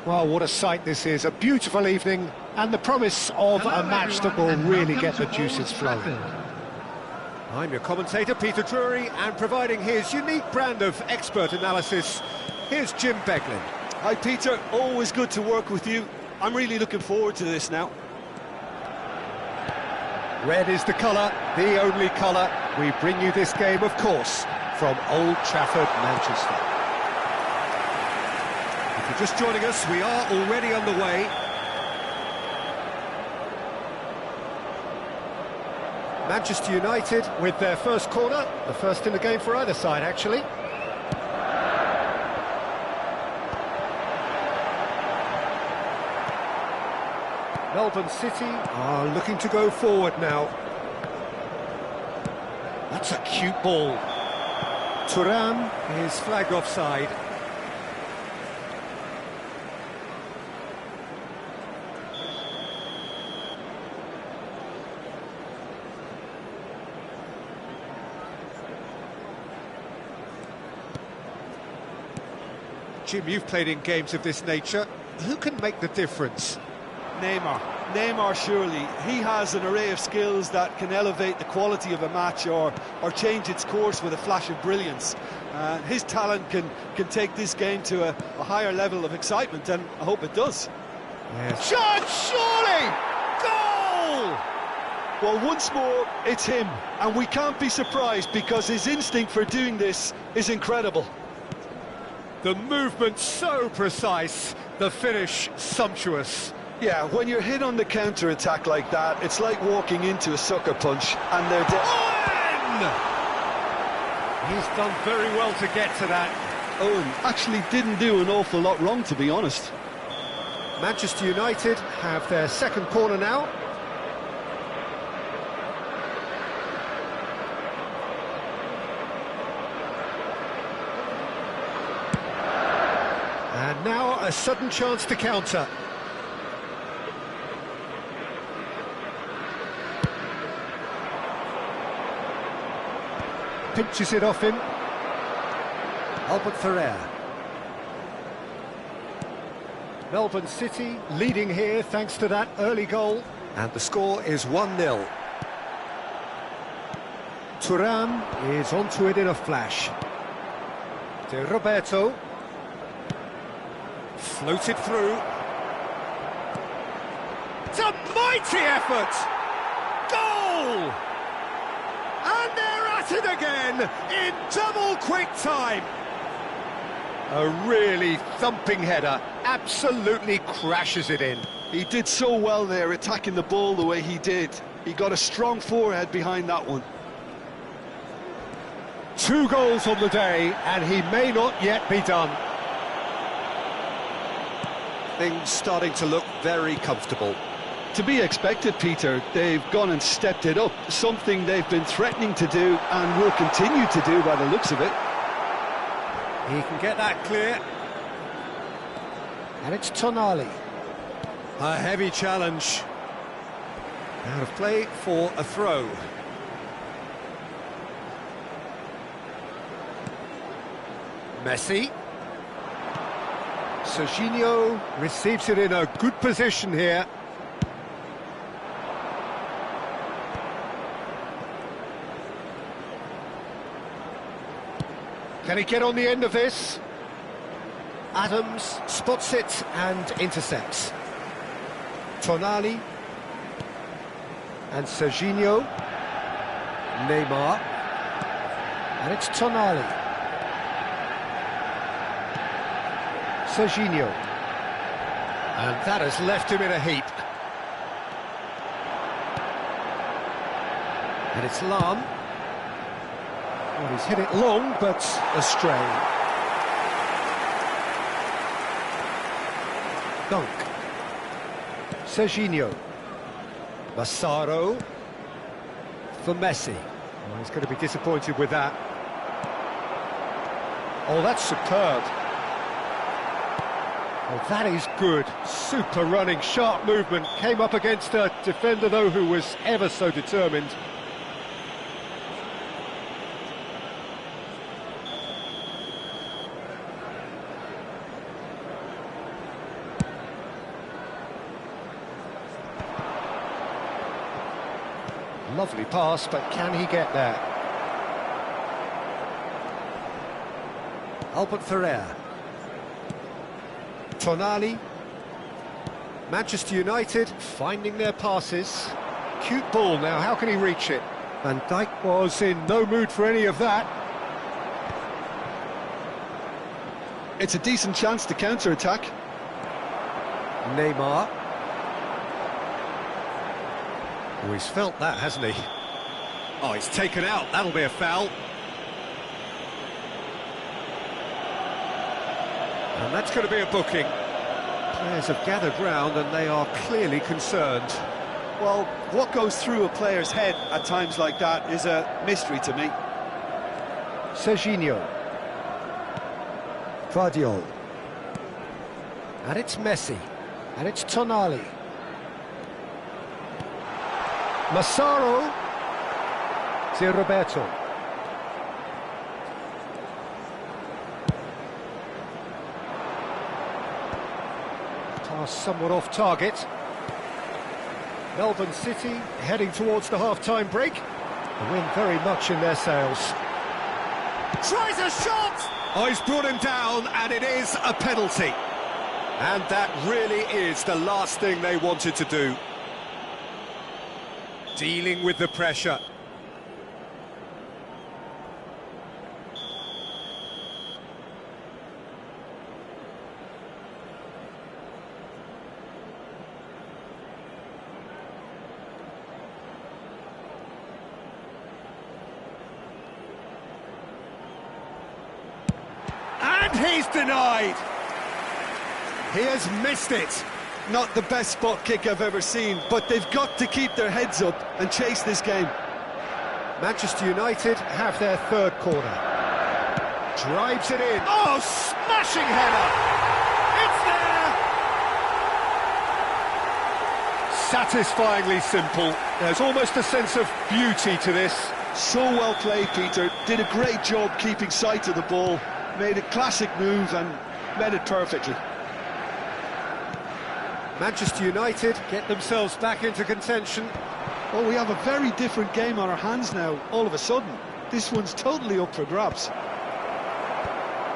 Well, what a sight this is. A beautiful evening and the promise of a match that will really get the juices flowing. I'm your commentator, Peter Drury, and providing his unique brand of expert analysis, here's Jim Beglin. Hi, Peter. Always good to work with you. I'm really looking forward to this now. Red is the colour, the only colour. We bring you this game, of course, from Old Trafford, Manchester. If you're just joining us, we are already underway. Manchester United with their first corner, the first in the game for either side, actually. Melbourne City are looking to go forward now. That's a cute ball. Thuram is flagged offside. Jim, you've played in games of this nature. Who can make the difference? Neymar, surely. He has an array of skills that can elevate the quality of a match or change its course with a flash of brilliance. His talent can take this game to a higher level of excitement, and I hope it does. Yes. Shot, surely! Goal! Well, once more, it's him, and we can't be surprised because his instinct for doing this is incredible. The movement so precise, the finish sumptuous. Yeah, when you're hit on the counter-attack like that, it's like walking into a sucker punch, and they're Owen! He's done very well to get to that. Owen actually didn't do an awful lot wrong, to be honest. Manchester United have their second corner now. And now a sudden chance to counter. Pinches it off him. Albert Ferrer. Melbourne City leading here thanks to that early goal. And the score is 1-0. Thuram is onto it in a flash. De Roberto. Floated through. It's a mighty effort! Goal! And they're at it again in double quick time. A really thumping header, absolutely crashes it in. He did so well there, attacking the ball the way he did. He got a strong forehead behind that one. 2 goals on the day, and he may not yet be done. Things starting to look very comfortable. To be expected, Peter. They've gone and stepped it up, something they've been threatening to do and will continue to do by the looks of it. He can get that clear. And it's Tonali. A heavy challenge. Out of play for a throw. Messi. Serginho receives it in a good position here. Can he get on the end of this? Adams spots it and intercepts. Tonali. And Serginho. Neymar. And it's Tonali. Serginho. And that has left him in a heap. And it's Lam. Well, he's hit it long, but astray. Dunk. Serginho. Massaro. For Messi. Oh, he's going to be disappointed with that. Oh, that's superb. Oh, that is good. Super running, sharp movement. Came up against a defender, though, who was ever so determined. Lovely pass, but can he get there? Albert Ferrer. Tonali. Manchester United finding their passes. Cute ball now, how can he reach it? Van Dijk was in no mood for any of that. It's a decent chance to counter-attack. Neymar. Oh, he's felt that, hasn't he? Oh, he's taken out, that'll be a foul. And that's going to be a booking. Players have gathered round and they are clearly concerned. Well, what goes through a player's head at times like that is a mystery to me. Serginho. Guardiola. And it's Messi. And it's Tonali. Massaro. Zé Roberto. Pass somewhat off target. Melbourne City heading towards the half-time break. The wind very much in their sails. Tries a shot! Oh, he's brought him down, and it is a penalty. And that really is the last thing they wanted to do. Dealing with the pressure. And he's denied. He has missed it. Not the best spot kick I've ever seen, but they've got to keep their heads up and chase this game. Manchester United have their third corner. Drives it in. Oh, smashing header! It's there! Satisfyingly simple. There's almost a sense of beauty to this. So well played, Peter. Did a great job keeping sight of the ball. Made a classic move and met it perfectly. Manchester United get themselves back into contention. Oh, we have a very different game on our hands now, all of a sudden. This one's totally up for grabs.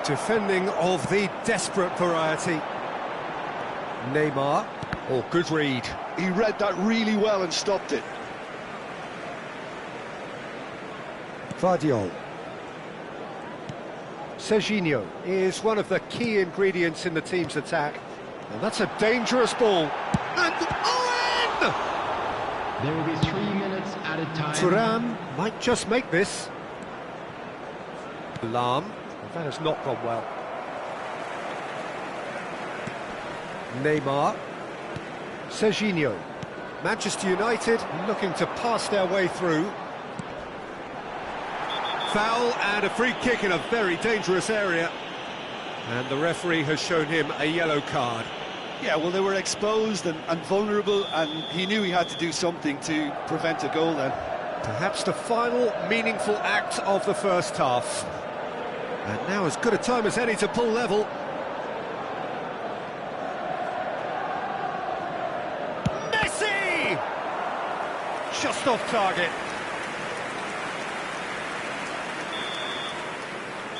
Defending of the desperate variety. Neymar. Oh, good read. He read that really well and stopped it. Guardiola. Serginho is one of the key ingredients in the team's attack. And that's a dangerous ball. And Owen! There will be 3 minutes at a time. Thuram might just make this. Lahm. That has not gone well. Neymar. Serginho. Manchester United looking to pass their way through. Foul and a free kick in a very dangerous area. And the referee has shown him a yellow card. Yeah, well, they were exposed and vulnerable, and he knew he had to do something to prevent a goal then. Perhaps the final meaningful act of the first half. And now as good a time as any to pull level. Messi! Just off target.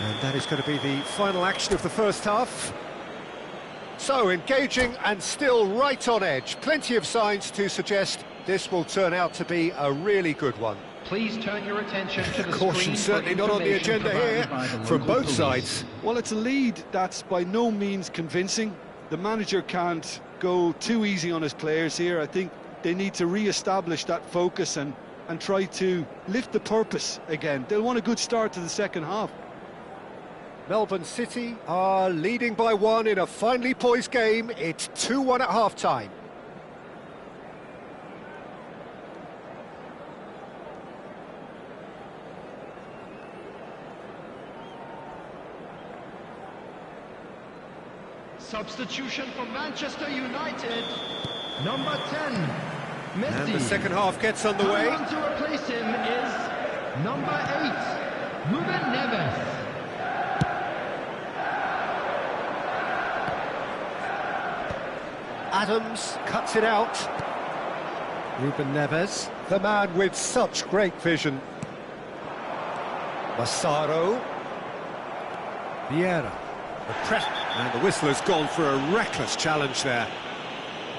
And that is going to be the final action of the first half. So, engaging and still right on edge. Plenty of signs to suggest this will turn out to be a really good one. Please turn your attention to the Caution screen certainly for not on the information agenda here provided by the from local both police. sides. Well, it's a lead that's by no means convincing. The manager can't go too easy on his players here. I think they need to re-establish that focus and try to lift the purpose again. They'll want a good start to the second half. Melbourne City are leading by 1 in a finely poised game. It's 2-1 at half-time. Substitution for Manchester United. Number 10, Messi. And the second half gets underway. Coming on to replace him is number 8, Ruben Neves. Adams cuts it out. Ruben Neves, the man with such great vision. Massaro. Vieira. The press. And the whistler's gone for a reckless challenge there.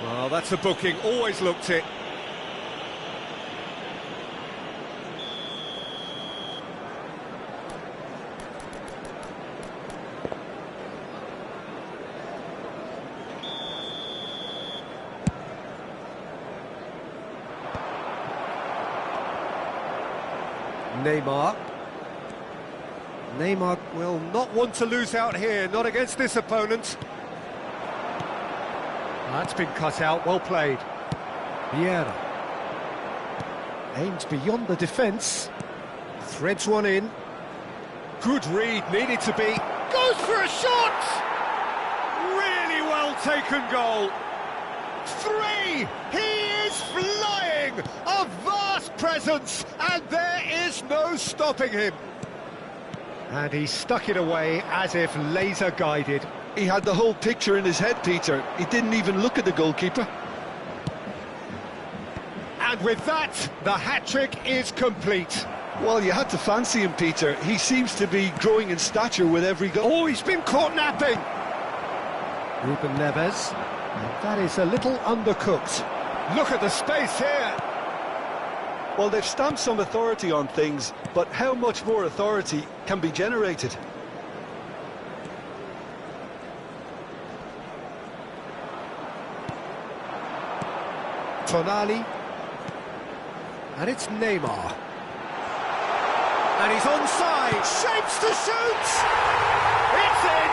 Well, that's a booking, always looked it. Neymar will not want to lose out here, not against this opponent. That's been cut out, well played. Vieira. Aims beyond the defence. Threads one in. Good read, needed to be. Goes for a shot! Really well taken goal. 3! He is flying! A vast presence, and there is no stopping him. And he stuck it away as if laser-guided. He had the whole picture in his head, Peter. He didn't even look at the goalkeeper. And with that, the hat-trick is complete. Well, you had to fancy him, Peter. He seems to be growing in stature with every goal. Oh, he's been caught napping! Ruben Neves. And that is a little undercooked. Look at the space here! Well, they've stamped some authority on things, but how much more authority can be generated? Tonali. And it's Neymar. And he's onside. Shapes to shoot! It's in!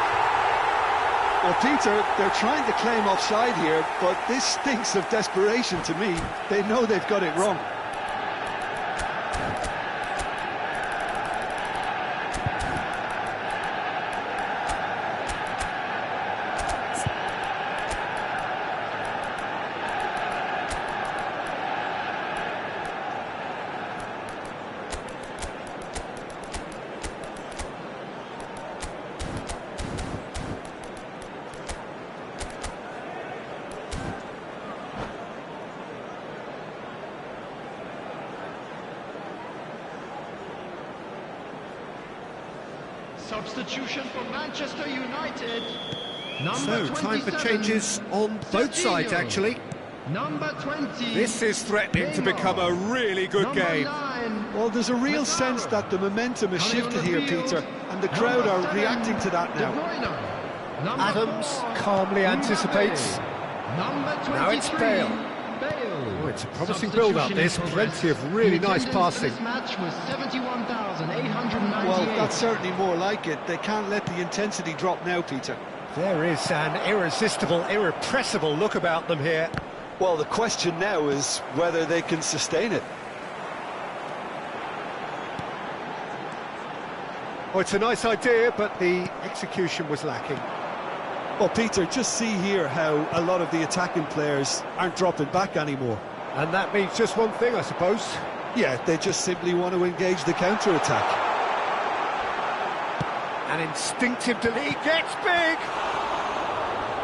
Well, Peter, they're trying to claim offside here, but this stinks of desperation to me. They know they've got it wrong. Substitution for Manchester United. So, time for changes on both sides, actually. Number 20. This is threatening to become a really good game. 9. Well, there's a real sense that the momentum has shifted here, Peter, and the crowd are reacting to that now. Adams calmly anticipates. Now it's Bale. Oh, it's a promising build-up, this. Plenty of really nice passing. This match was 71,898. Well, that's certainly more like it. They can't let the intensity drop now, Peter. There is an irresistible, irrepressible look about them here. Well, the question now is whether they can sustain it. Oh, it's a nice idea, but the execution was lacking. Well, Peter, just see here how a lot of the attacking players aren't dropping back anymore. And that means just one thing, I suppose. Yeah, they just simply want to engage the counter-attack. An instinctive delete gets big!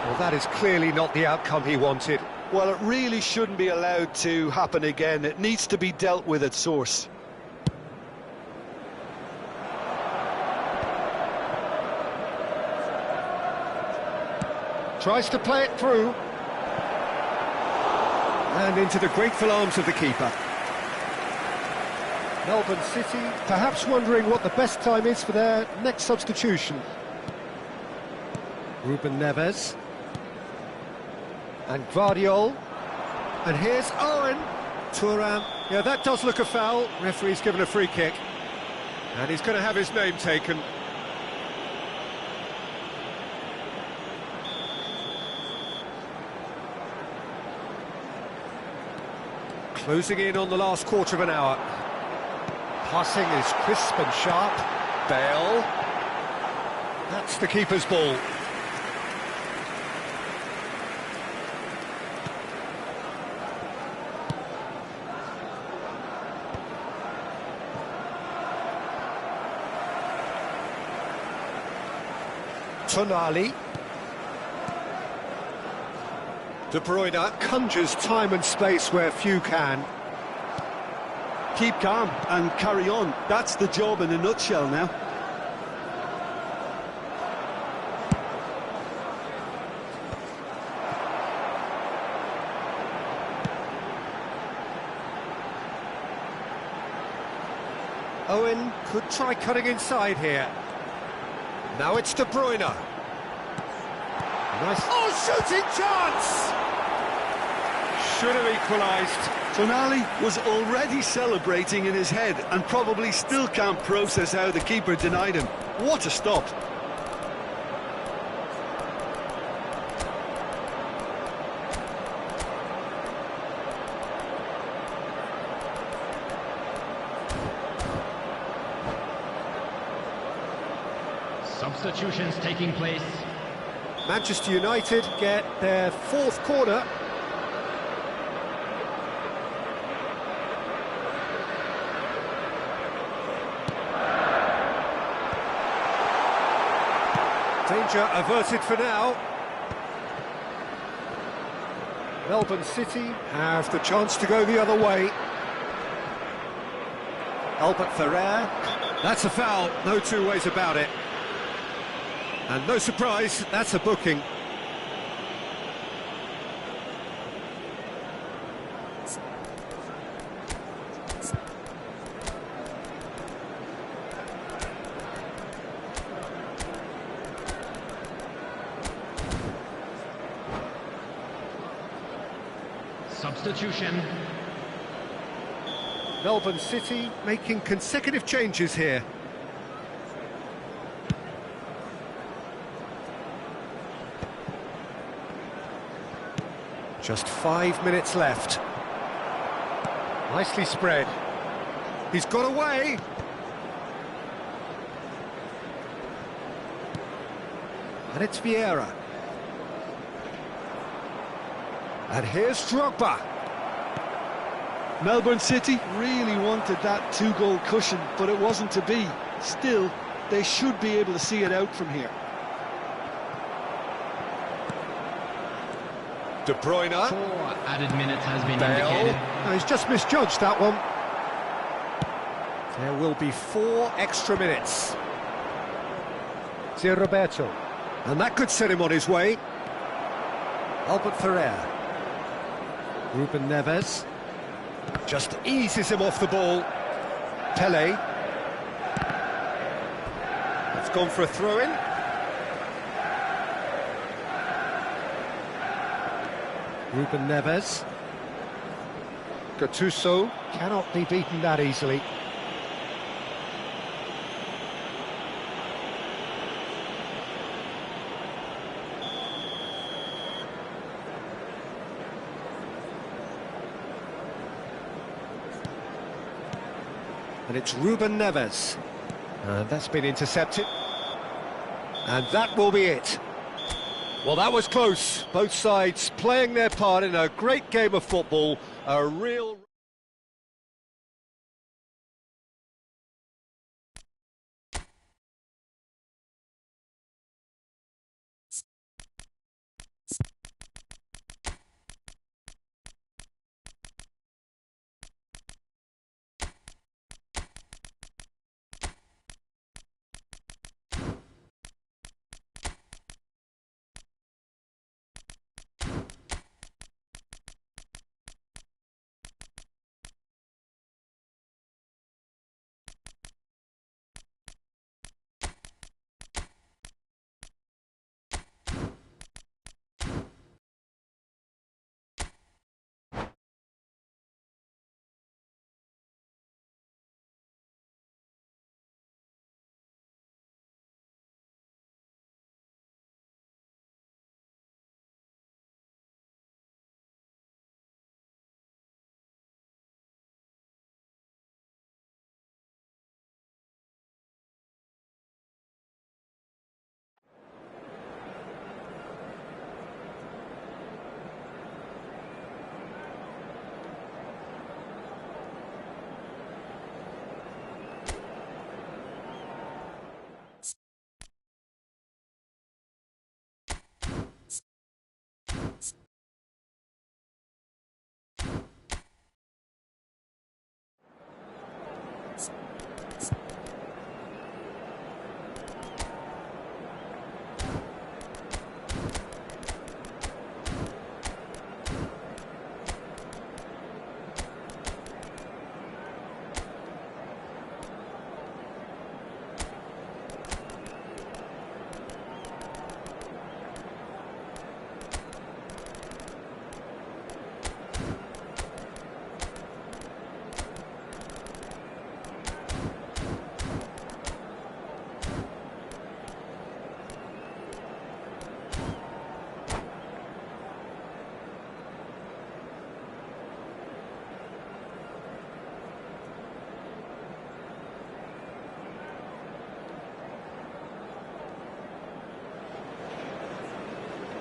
Well, that is clearly not the outcome he wanted. Well, it really shouldn't be allowed to happen again. It needs to be dealt with at source. Tries to play it through. And into the grateful arms of the keeper. Melbourne City perhaps wondering what the best time is for their next substitution. Ruben Neves. And Guardiol. And here's Owen. Thuram. Yeah, that does look a foul. Referee's given a free kick. And he's going to have his name taken. Closing in on the last quarter of an hour. Passing is crisp and sharp. Bale. That's the keeper's ball. Tonali. De Bruyne conjures time and space where few can. Keep calm and carry on. That's the job in a nutshell now. Owen could try cutting inside here. Now it's De Bruyne. Nice. Oh, shooting chance! Should have equalised. Tonali was already celebrating in his head and probably still can't process how the keeper denied him. What a stop! Substitutions taking place. Manchester United get their fourth corner. Danger averted for now. Melbourne City have the chance to go the other way. Albert Ferrer. That's a foul, no two ways about it. And no surprise, that's a booking. Substitution. Melbourne City making consecutive changes here. Just 5 minutes left. Nicely spread. He's got away. And it's Vieira. And here's Drogba. Melbourne City really wanted that two-goal cushion, but it wasn't to be. Still, they should be able to see it out from here. De Bruyne. 4 added minutes has been Bale. indicated. No, he's just misjudged that one. There will be 4 extra minutes. Zé Roberto. And that could set him on his way. Albert Ferrer. Ruben Neves. Just eases him off the ball. Pele. It's gone for a throw-in. Ruben Neves. Gattuso cannot be beaten that easily. And it's Ruben Neves. And that's been intercepted. And that will be it. Well, that was close. Both sides playing their part in a great game of football. A real...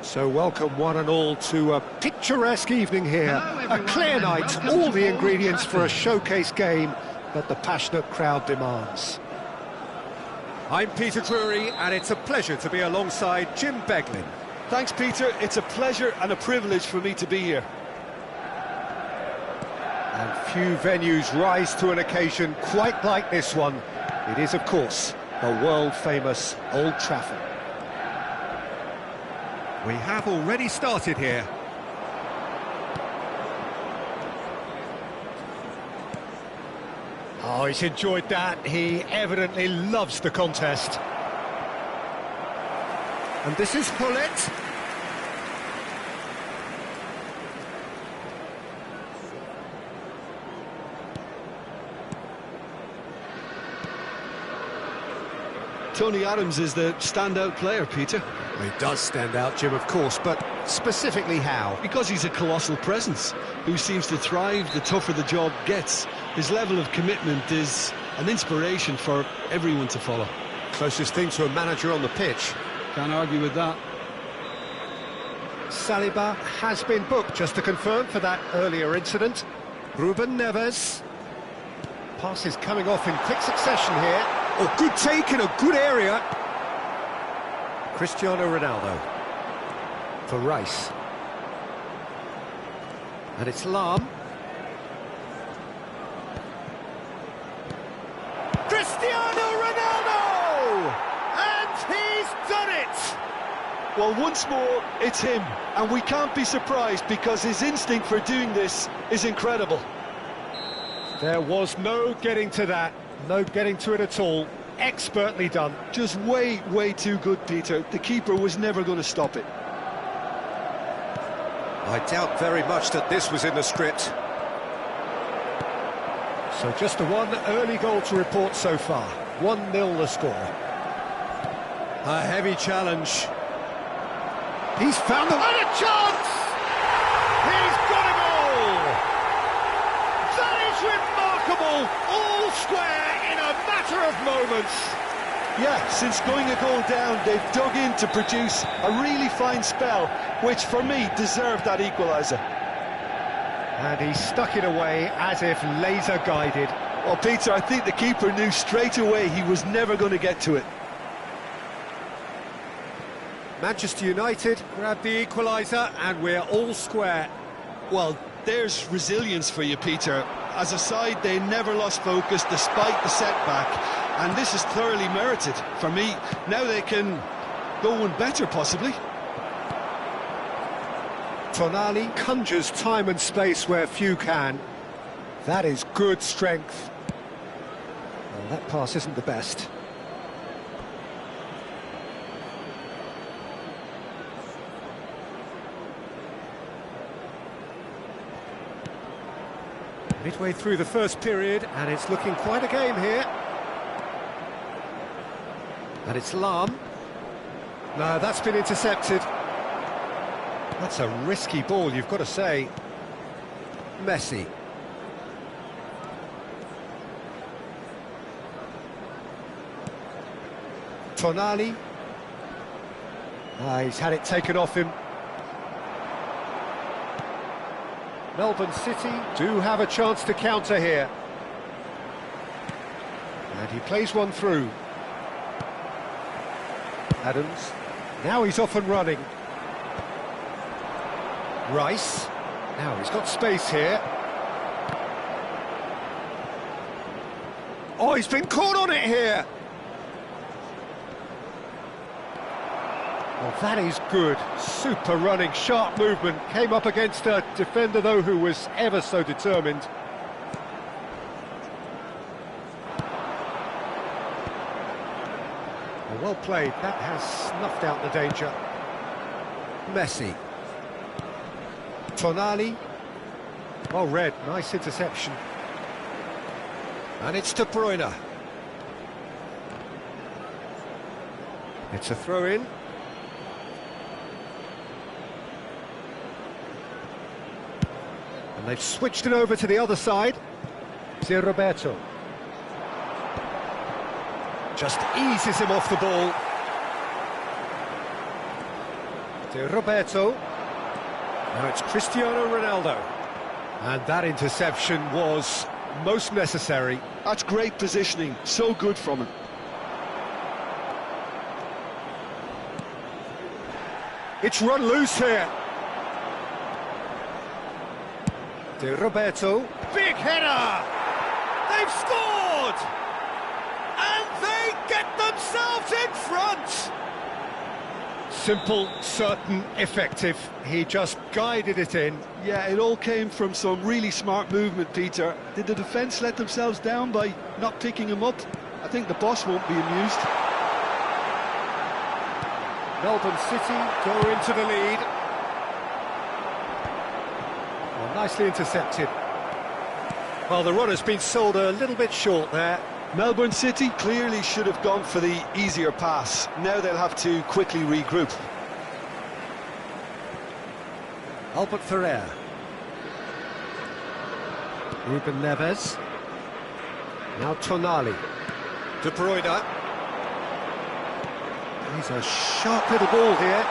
So welcome one and all to a picturesque evening here. A clear night, all the ingredients for a showcase game that the passionate crowd demands. I'm Peter Drury, and it's a pleasure to be alongside Jim Beglin. Thanks, Peter. It's a pleasure and a privilege for me to be here. And few venues rise to an occasion quite like this one. It is, of course, the world-famous Old Trafford. We have already started here. Oh, he's enjoyed that. He evidently loves the contest. And this is Hullet. Tony Adams is the standout player, Peter. He does stand out, Jim, of course, but specifically how? Because he's a colossal presence who seems to thrive the tougher the job gets. His level of commitment is an inspiration for everyone to follow. Closest thing to a manager on the pitch. Can't argue with that. Saliba has been booked, just to confirm, for that earlier incident. Ruben Neves. Passes coming off in quick succession here. Oh, good take in a good area. Cristiano Ronaldo. For Rice. And it's Lahm. Cristiano Ronaldo! And he's done it! Well, once more, it's him. And we can't be surprised because his instinct for doing this is incredible. There was no getting to that. No getting to it at all. Expertly done. Just way too good, Peter. The keeper was never going to stop it. I doubt very much that this was in the script. So just the one early goal to report so far. 1-0 the score. A heavy challenge. He's found the... And a chance! He's got a goal! That is remarkable! All square in a matter of moments. Yeah, since going a goal down, they've dug in to produce a really fine spell, which for me deserved that equaliser. And he stuck it away as if laser guided. Well, Peter, I think the keeper knew straight away he was never going to get to it. Manchester United grab the equaliser and we're all square. Well, there's resilience for you, Peter. As a side, they never lost focus despite the setback, and this is thoroughly merited. For me, now they can go one better, possibly. Tonali conjures time and space where few can. That is good strength. Well, that pass isn't the best. Midway through the first period, and it's looking quite a game here. And it's Lahm. No, that's been intercepted. That's a risky ball, you've got to say. Messi. Tonali. He's had it taken off him. Melbourne City do have a chance to counter here. And he plays one through. Adams. Now he's off and running. Rice. Now he's got space here. Oh, he's been caught on it here. Well, that is good. Super running, sharp movement. Came up against a defender, though, who was ever so determined. Well played. That has snuffed out the danger. Messi. Tonali. Well read. Nice interception. And it's De Bruyne. It's a throw-in. And they've switched it over to the other side. Zé Roberto. Just eases him off the ball. to Roberto. Now it's Cristiano Ronaldo. And that interception was most necessary. That's great positioning, so good from him. It's run loose here. To Roberto. Big header! They've scored! And they get themselves in front! Simple, certain, effective. He just guided it in. Yeah, it all came from some really smart movement, Peter. Did the defence let themselves down by not picking him up? I think the boss won't be amused. Melbourne City go into the lead. Well, nicely intercepted. Well, the runner's been sold a little bit short there. Melbourne City clearly should have gone for the easier pass. Now they'll have to quickly regroup. Albert Ferrer. Ruben Neves. Now Tonali. De Bruyne. He's a sharp little ball here.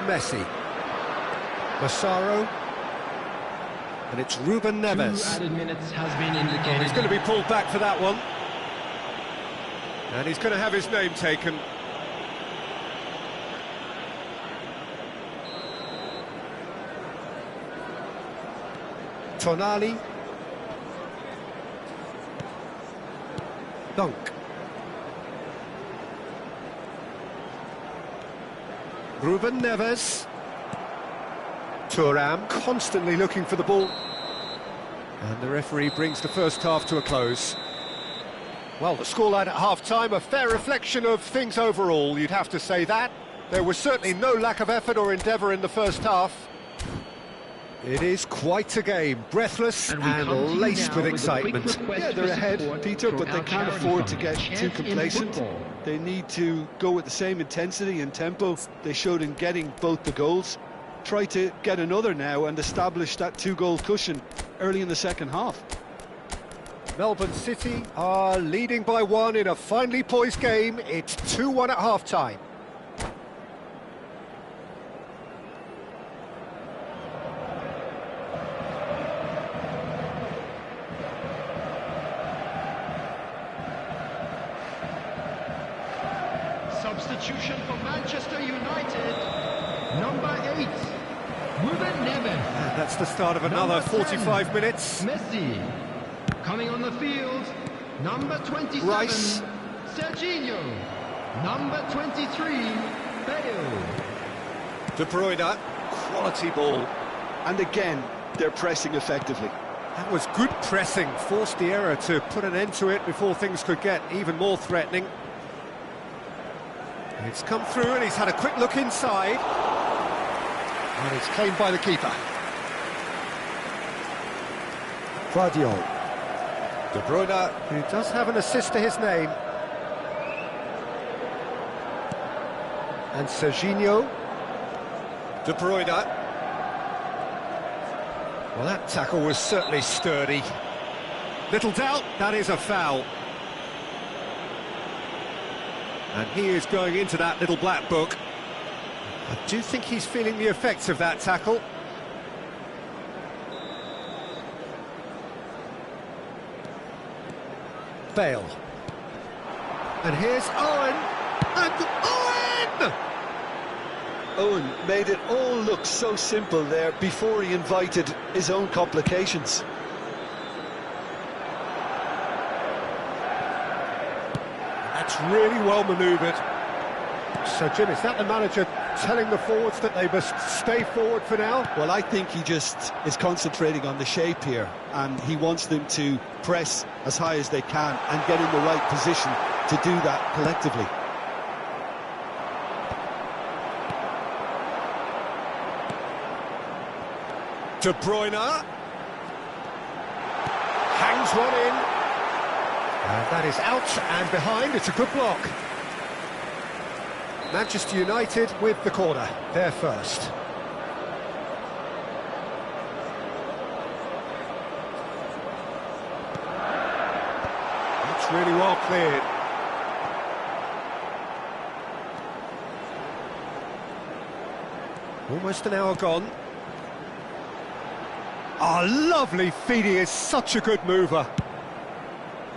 Messi. Massaro. And it's Ruben Neves. 2 added minutes has been indicated. He's going to be pulled back for that one. And he's going to have his name taken. Tonali. Dunk. Ruben Neves. Thuram constantly looking for the ball. And the referee brings the first half to a close. Well, the scoreline at half-time, a fair reflection of things overall, you'd have to say that. There was certainly no lack of effort or endeavour in the first half. It is quite a game, breathless and laced with excitement. Yeah, they're ahead, Peter, but they can't afford to get too complacent. They need to go with the same intensity and tempo they showed in getting both the goals. Try to get another now and establish that 2-goal cushion early in the second half. Melbourne City are leading by 1 in a finely poised game. It's 2-1 at half-time. Substitution for Manchester United. Number 8, Ruben Neves. And that's the start of another 45 minutes. Messi. Coming on the field, number 27, Rice. Serginho. Number 23, Bale. De Bruyne, quality ball. And again, they're pressing effectively. That was good pressing, forced the error to put an end to it before things could get even more threatening. It's come through and he's had a quick look inside. And it's claimed by the keeper. Guardiola. De Bruyne, who does have an assist to his name. And Serginho. De Bruyne. Well, that tackle was certainly sturdy. Little doubt, that is a foul. And he is going into that little black book. I do think he's feeling the effects of that tackle. Bale. And here's Owen. And Owen! Owen made it all look so simple there before he invited his own complications. That's really well manoeuvred. So, Jim, is that the manager telling the forwards that they must stay forward for now? Well, I think he just is concentrating on the shape here, and he wants them to press as high as they can and get in the right position to do that collectively. De Bruyne. Hangs one in. And that is out and behind. It's a good block. Manchester United with the corner. They're first. It's really well cleared. Almost an hour gone. Oh, lovely feed. He is such a good mover.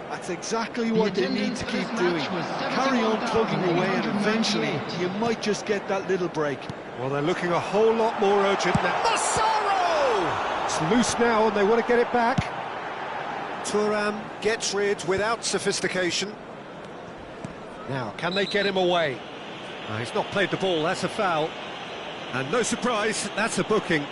That's exactly what they need to keep doing. Carry on plugging away, and eventually you might just get that little break. Well, they're looking a whole lot more urgent now. Massaro! It's loose now, and they want to get it back. Thuram gets rid without sophistication. Now, can they get him away? He's not played the ball, that's a foul. And no surprise, that's a booking.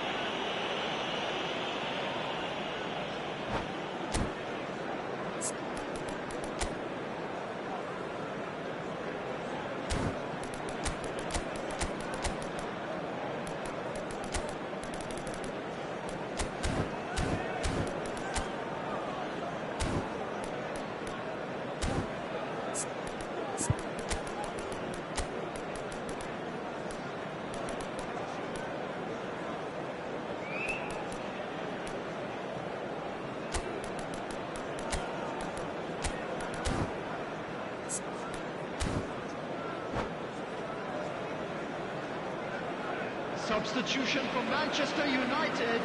Substitution for Manchester United.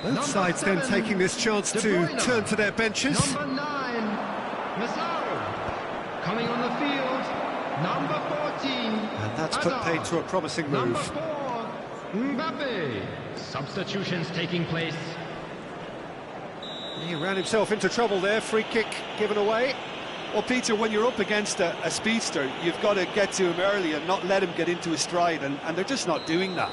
Both sides then taking this chance to turn to their benches. Number 9, Massaro. Coming on the field, number 14. And that's put paid to a promising move. Number 4, Mbappe. Substitutions taking place. He ran himself into trouble there, free kick given away. Well, Peter, when you're up against a speedster, you've got to get to him early and not let him get into his stride, and they're just not doing that.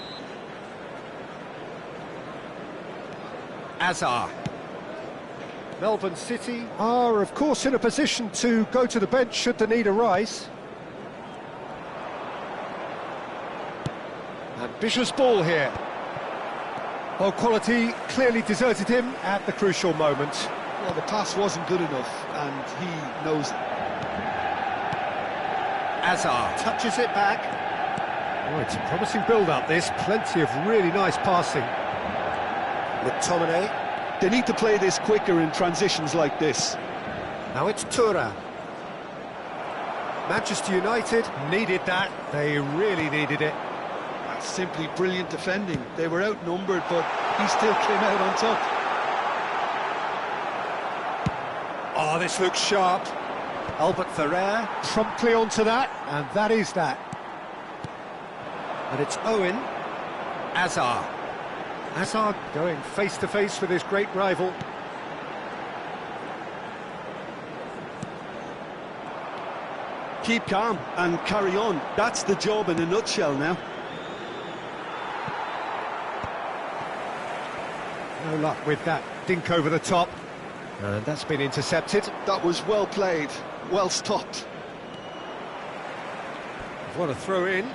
Azar. Melbourne City are, of course, in a position to go to the bench should the need arise. Ambitious ball here. Well, quality clearly deserted him at the crucial moment. Well, the pass wasn't good enough, and he knows it. Azar touches it back. Oh, it's a promising build-up, this. Plenty of really nice passing. McTominay. They need to play this quicker in transitions like this. Now it's Thuram. Manchester United needed that. They really needed it. That's simply brilliant defending. They were outnumbered, but he still came out on top. Oh, this looks sharp. Albert Ferrer promptly onto that, and that is that. And it's Owen. Azar. Azar going face-to-face with his great rival. Keep calm and carry on. That's the job in a nutshell now. No luck with that dink over the top. And that's been intercepted. That was well played, well stopped. What a throw in.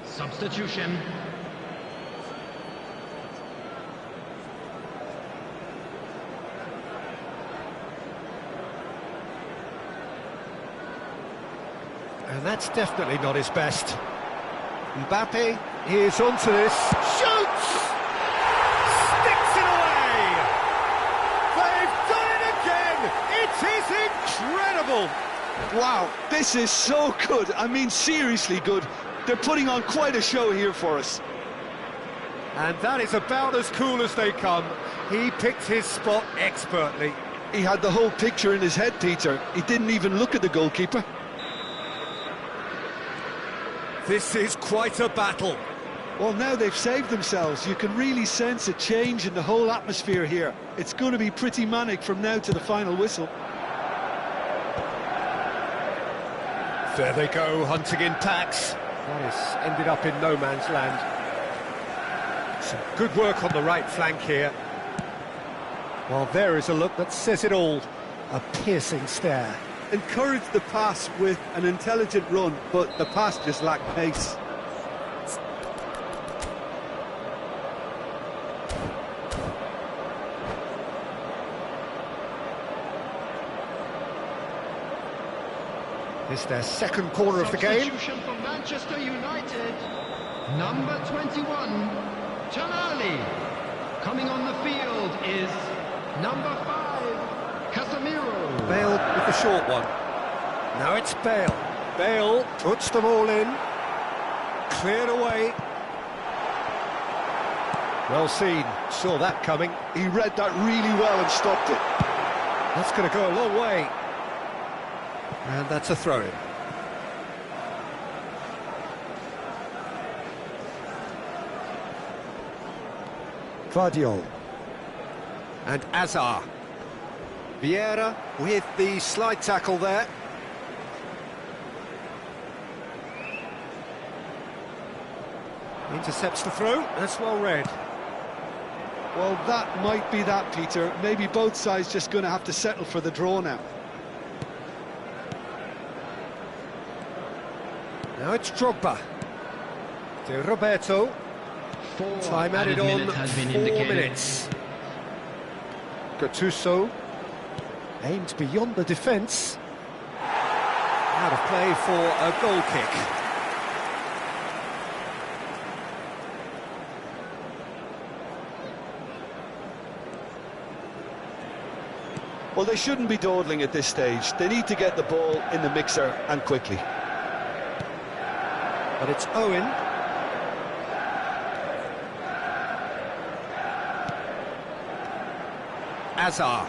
Substitution. And that's definitely not his best. Mbappe is onto this. Shoots! Sticks it away! They've done it again! It is incredible! Wow, this is so good. I mean, seriously good. They're putting on quite a show here for us. And that is about as cool as they come. He picked his spot expertly. He had the whole picture in his head, Peter. He didn't even look at the goalkeeper. This is quite a battle. Well, now they've saved themselves. You can really sense a change in the whole atmosphere here. It's going to be pretty manic from now to the final whistle. There they go, hunting in packs. That has ended up in no man's land. Some good work on the right flank here. Well, there is a look that says it all. A piercing stare. Encouraged the pass with an intelligent run, but the pass just lacked pace. It's their second corner of the game. Substitution for Manchester United. Number 21, Tonali. Coming on the field is number 5, Casemiro. Bale with the short one. Now it's Bale. Bale puts them all in. Cleared away. Well seen. Saw that coming. He read that really well and stopped it. That's going to go a long way. And that's a throw-in. Guardiola. And Azar. Vieira with the slide tackle there. Intercepts the throw. That's well read. Well, that might be that, Peter. Maybe both sides just going to have to settle for the draw now. Now it's Drogba. To Roberto. Time added on 4 minutes. Gattuso. Aimed beyond the defence. Out of play for a goal kick. Well, they shouldn't be dawdling at this stage. They need to get the ball in the mixer and quickly. But it's Owen. Azar.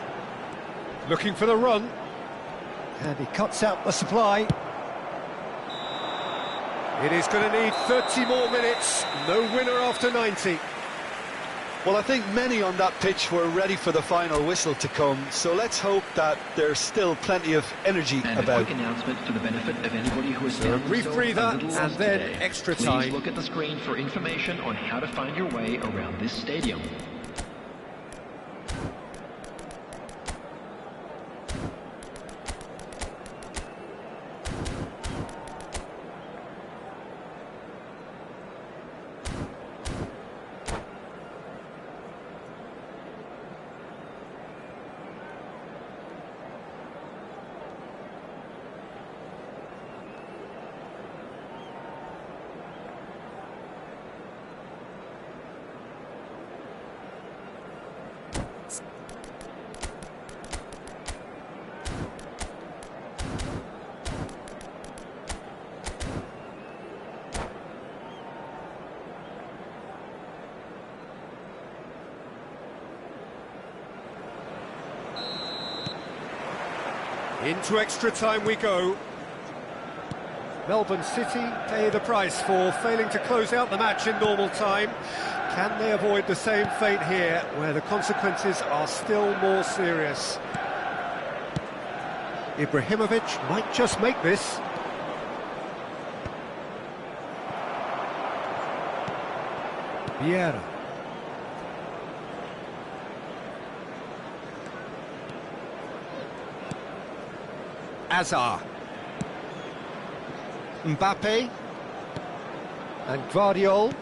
Looking for the run. And he cuts out the supply. It is going to need 30 more minutes. No winner after 90. Well, I think many on that pitch were ready for the final whistle to come, so let's hope that there's still plenty of energy and about. a quick announcement for the benefit of anybody who is So a brief breather and then today. extra Please time. look at the screen for information on how to find your way around this stadium. Into extra time we go. Melbourne City pay the price for failing to close out the match in normal time. Can they avoid the same fate here, where the consequences are still more serious? Ibrahimovic might just make this. Vieira. Azar. Mbappe. And Guardiola.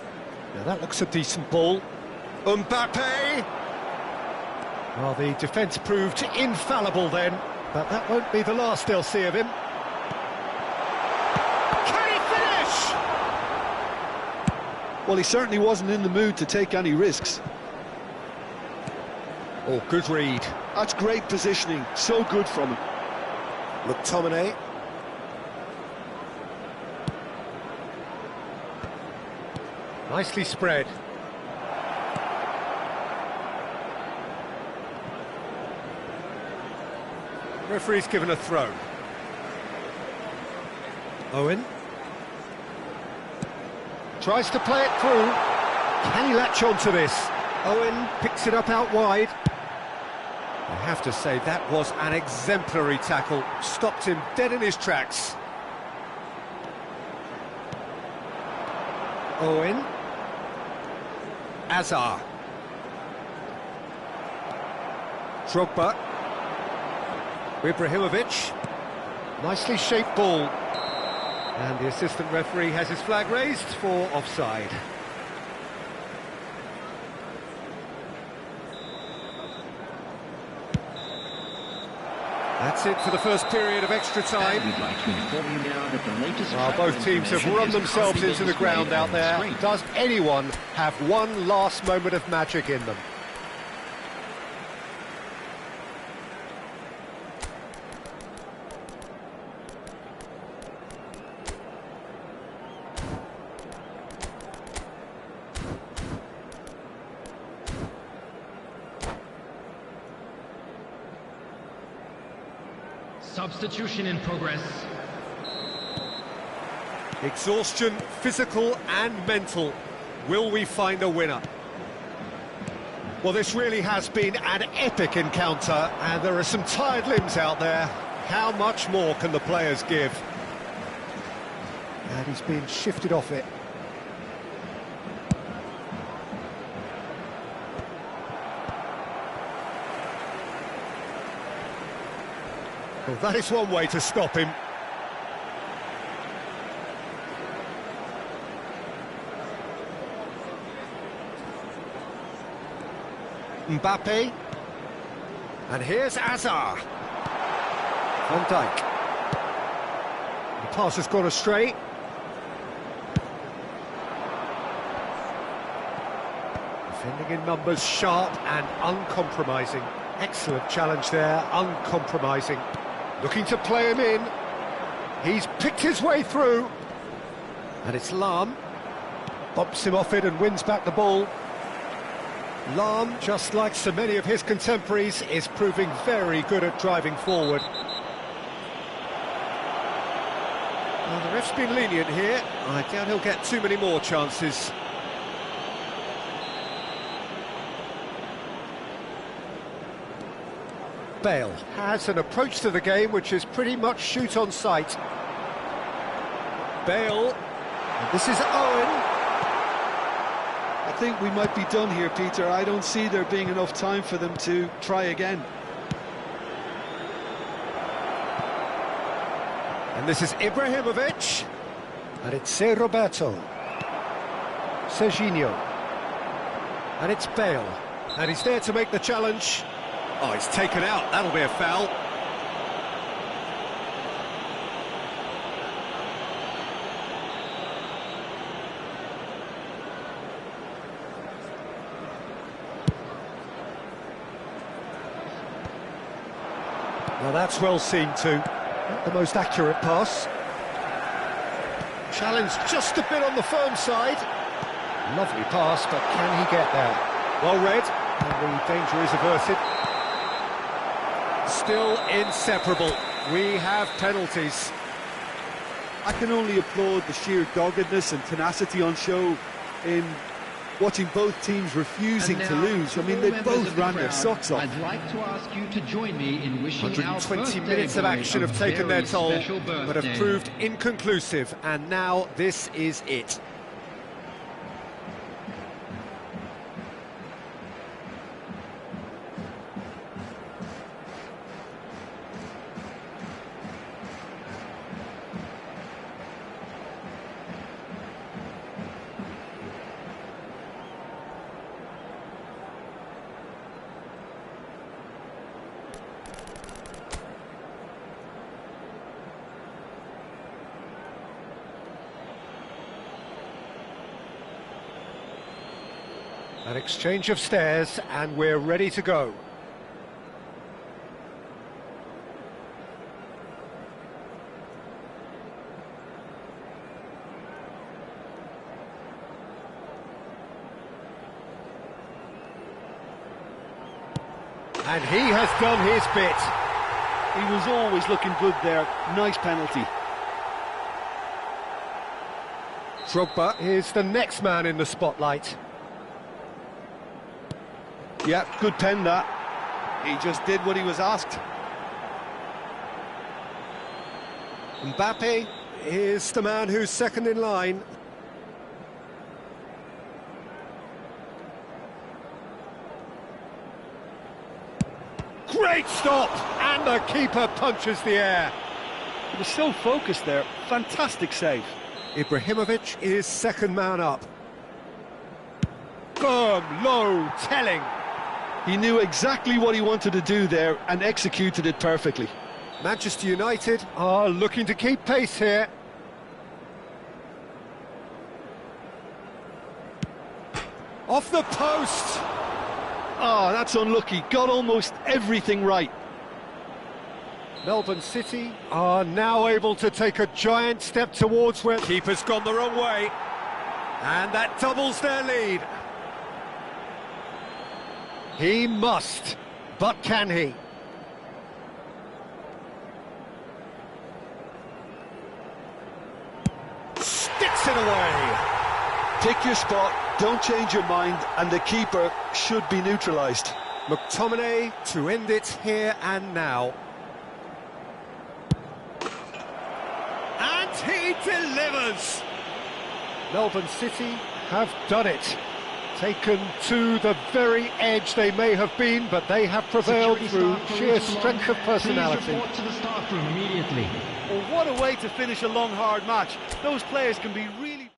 Now that looks a decent ball. Mbappe! Well, the defence proved infallible then, but that won't be the last they'll see of him. Can he finish? Well, he certainly wasn't in the mood to take any risks. Oh, good read. That's great positioning, so good from him. McTominay. Nicely spread. Referee's given a throw. Owen. Tries to play it through. Can he latch on to this? Owen picks it up out wide. I have to say, that was an exemplary tackle. Stopped him dead in his tracks. Owen. Azar. Ibrahimovic. Nicely shaped ball. And the assistant referee has his flag raised for offside. That's it for the first period of extra time. We'd like to inform you now that the latest Well, both teams have run themselves into the ground out there. Does anyone have one last moment of magic in them? Substitution in progress. Exhaustion, physical and mental. Will we find a winner? Well, this really has been an epic encounter, and there are some tired limbs out there. How much more can the players give? And he's been shifted off it. Well, that is one way to stop him. Mbappe. And here's Azar. Van Dijk. The pass has gone astray. Defending in numbers, sharp and uncompromising. Excellent challenge there, uncompromising. Looking to play him in. He's picked his way through. And it's Lahm. Bumps him off it and wins back the ball. Lahm, just like so many of his contemporaries, is proving very good at driving forward. Well, the ref's been lenient here. I doubt he'll get too many more chances. Bale has an approach to the game which is pretty much shoot on sight. Bale, and this is Owen. I think we might be done here, Peter. I don't see there being enough time for them to try again. And this is Ibrahimovic. And it's Roberto. Serginho. And it's Bale. And he's there to make the challenge. Oh, he's taken out. That'll be a foul. Well, that's well seen too. Not the most accurate pass. Challenge just a bit on the firm side. Lovely pass, but can he get there? Well read, and the danger is averted. Still inseparable. We have penalties. I can only applaud the sheer doggedness and tenacity on show in watching both teams refusing to lose. I mean, they both ran their socks off. I'd like to ask you to join me in wishing 120 minutes of action have taken their toll, but have proved inconclusive, and now this is it. An exchange of stares, and we're ready to go. And he has done his bit. He was always looking good there. Nice penalty. Drogba is the next man in the spotlight. Yeah, good pen that. He just did what he was asked. Mbappe is the man who's second in line. Great stop! And the keeper punches the air. He was so focused there. Fantastic save. Ibrahimovic is second man up. Firm, low, telling. He knew exactly what he wanted to do there and executed it perfectly. Manchester United are looking to keep pace here. Off the post! Oh, that's unlucky. Got almost everything right. Melbourne City are now able to take a giant step towards where... Keeper's gone the wrong way. And that doubles their lead. He must, but can he? Sticks it away. Pick your spot, don't change your mind, and the keeper should be neutralised. McTominay to end it here and now. And he delivers! Melbourne City have done it. Taken to the very edge they may have been, but they have prevailed through sheer strength of personality. Please report to the staff room immediately. Well, what a way to finish a long, hard match. Those players can be really...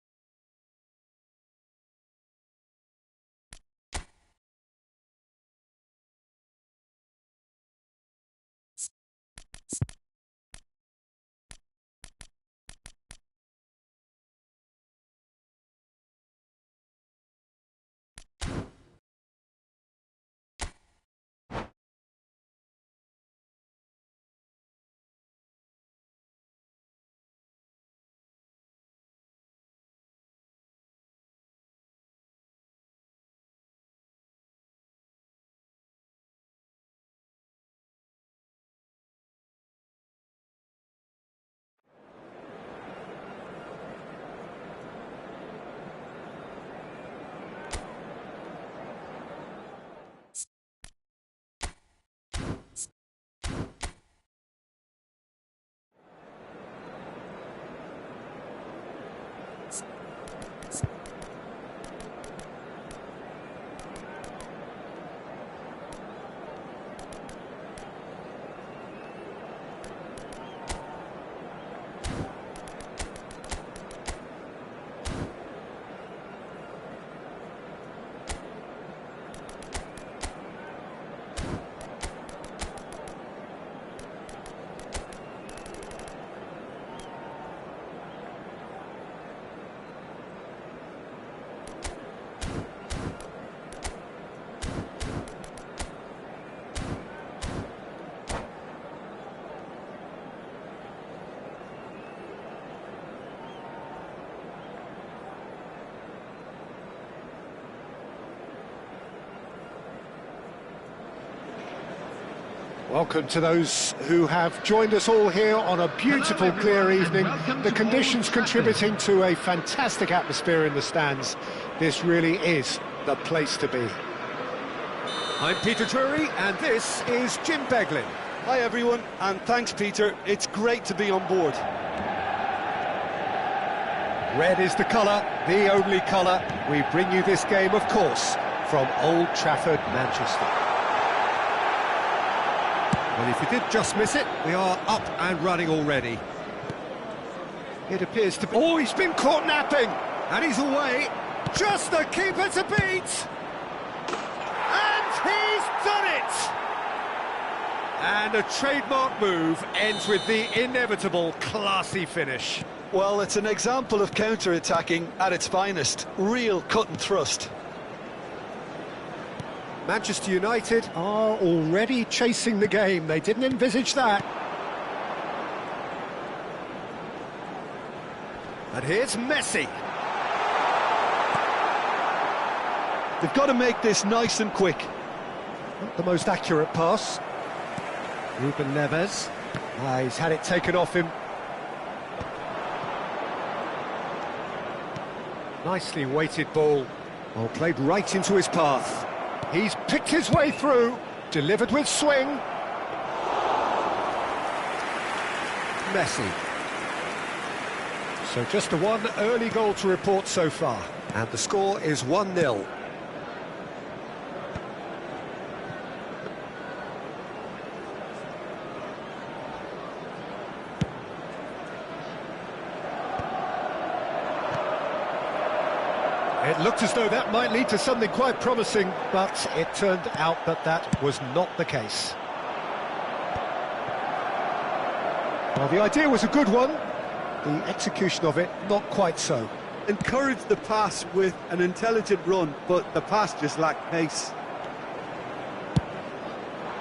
Welcome to those who have joined us all here on a beautiful, clear evening. The conditions contributing to a fantastic atmosphere in the stands. This really is the place to be. I'm Peter Drury, and this is Jim Beglin. Hi everyone, and thanks Peter. It's great to be on board. Red is the colour, the only colour. We bring you this game, of course, from Old Trafford, Manchester. Well, if you did just miss it, we are up and running already. It appears to be... Oh, he's been caught napping! And he's away. Just the keeper to beat! And he's done it! And a trademark move ends with the inevitable classy finish. Well, it's an example of counter-attacking at its finest. Real cut and thrust. Manchester United are already chasing the game. They didn't envisage that. And here's Messi. They've got to make this nice and quick. Not the most accurate pass. Ruben Neves. He's had it taken off him. Nicely weighted ball. Well, played right into his path. He's picked his way through, delivered with swing. Messi. So just the one early goal to report so far, and the score is 1-0. It looked as though that might lead to something quite promising, but it turned out that that was not the case. Well, the idea was a good one, the execution of it, not quite so. Encouraged the pass with an intelligent run, but the pass just lacked pace.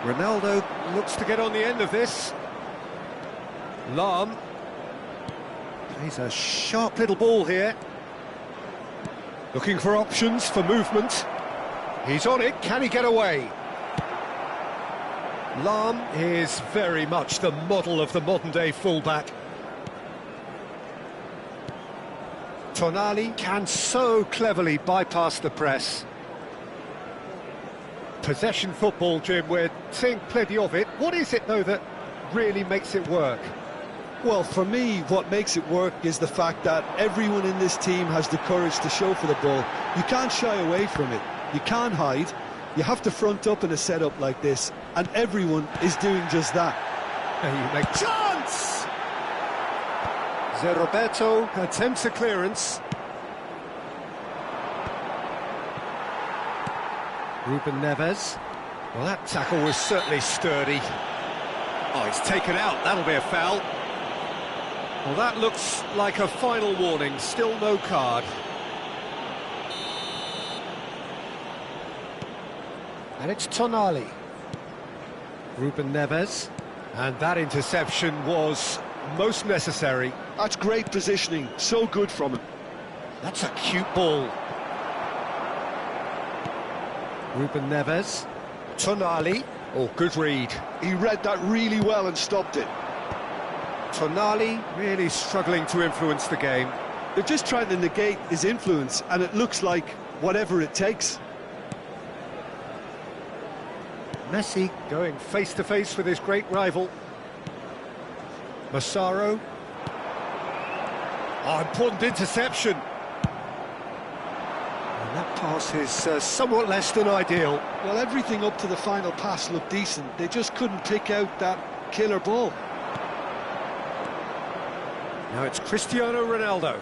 Ronaldo looks to get on the end of this. Lahm plays a sharp little ball here. Looking for options for movement. He's on it, can he get away? Lahm is very much the model of the modern-day fullback. Tonali can so cleverly bypass the press. Possession football, Jim, we're seeing plenty of it. What is it, though, that really makes it work? Well, for me, what makes it work is the fact that everyone in this team has the courage to show for the ball. You can't shy away from it. You can't hide. You have to front up in a setup like this, and everyone is doing just that. And you make chance! Roberto attempts a clearance. Ruben Neves. Well, that tackle was certainly sturdy. Oh, he's taken out. That'll be a foul. Well, that looks like a final warning. Still no card. And it's Tonali. Ruben Neves. And that interception was most necessary. That's great positioning. So good from him. That's a cute ball. Ruben Neves. Tonali. Oh, good read. He read that really well and stopped it. Tonali really struggling to influence the game. They're just trying to negate his influence, and it looks like whatever it takes. Messi going face-to-face with his great rival. Massaro. Oh, important interception. And that pass is somewhat less than ideal. Well, everything up to the final pass looked decent. They just couldn't pick out that killer ball. Now it's Cristiano Ronaldo.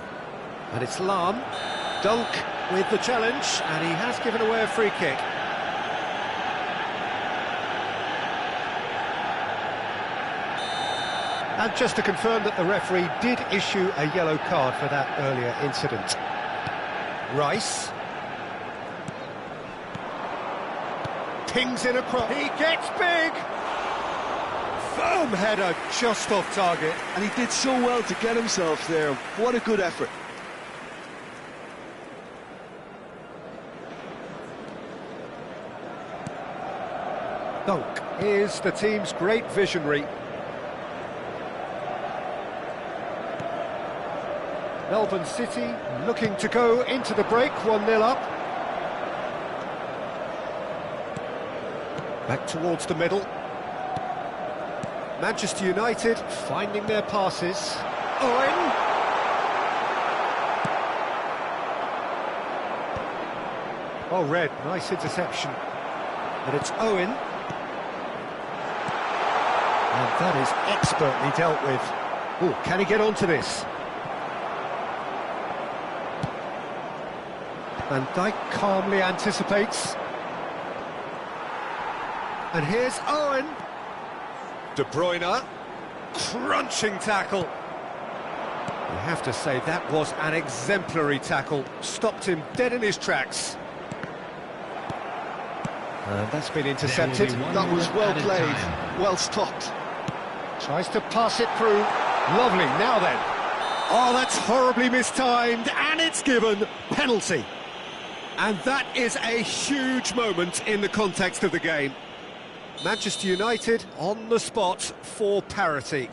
And it's Lahm. Dunk with the challenge, and he has given away a free kick. And just to confirm that the referee did issue a yellow card for that earlier incident. Rice. Pings in across. He gets big! Firm header just off target. And he did so well to get himself there. What a good effort. Dunk is the team's great visionary. Melbourne City looking to go into the break, 1-0 up. Back towards the middle. Manchester United finding their passes. Owen! Oh, Red, nice interception. And it's Owen. And that is expertly dealt with. Oh, can he get onto this? Van Dijk calmly anticipates. And here's Owen. De Bruyne. Crunching tackle. You have to say that was an exemplary tackle. Stopped him dead in his tracks. And that's been intercepted. That was well played, well stopped. Tries to pass it through. Lovely, now then. Oh, that's horribly mistimed, and it's given. Penalty. And that is a huge moment in the context of the game. Manchester United on the spot for parity.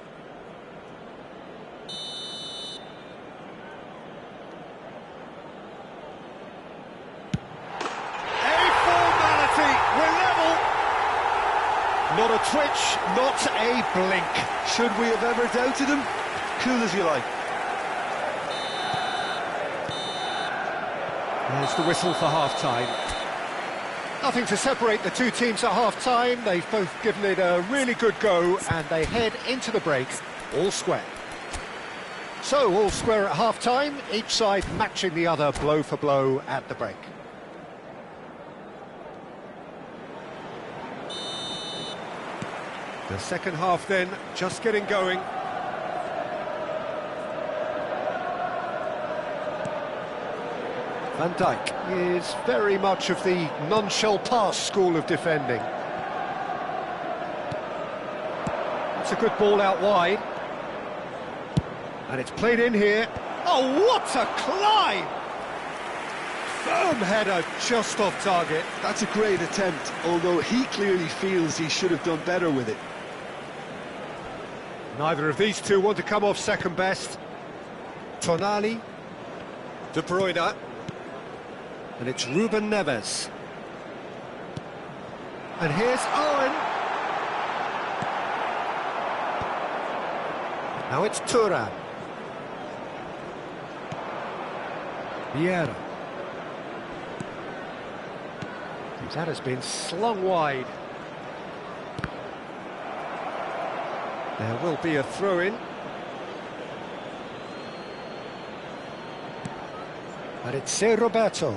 Not a twitch, not a blink. Should we have ever doubted him? Cool as you like. There's the whistle for half-time. Nothing to separate the two teams at half-time. They've both given it a really good go, and they head into the break all square. So, all square at half-time, each side matching the other blow for blow at the break. The second half then, just getting going. Van Dijk is very much of the non-shell-pass school of defending. It's a good ball out wide. And it's played in here. Oh, what a climb! Firm header just off target. That's a great attempt, although he clearly feels he should have done better with it. Neither of these two want to come off second best. Tonali, De Bruyne, and it's Ruben Neves. And here's Owen. Now it's Thuram. Vieira. That has been slung wide. There will be a throw-in. And it's Roberto.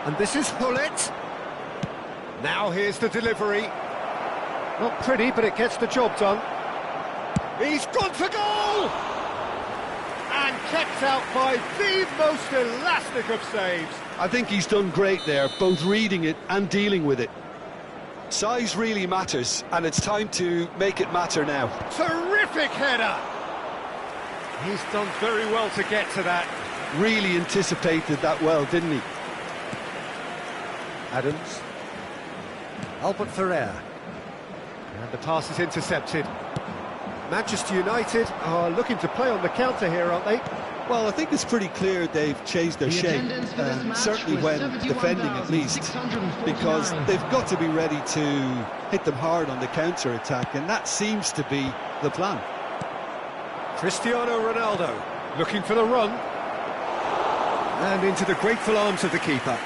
And this is Hullet. Now here's the delivery. Not pretty, but it gets the job done. He's gone for goal! And kept out by the most elastic of saves. I think he's done great there, both reading it and dealing with it. Size really matters, and it's time to make it matter now. Terrific header! He's done very well to get to that. Really anticipated that well, didn't he? Adams. Albert Ferrer. And the pass is intercepted. Manchester United are looking to play on the counter here, aren't they? Well, I think it's pretty clear they've changed their shape, certainly when defending at least, because they've got to be ready to hit them hard on the counter-attack, and that seems to be the plan. Cristiano Ronaldo looking for the run. And into the grateful arms of the keeper.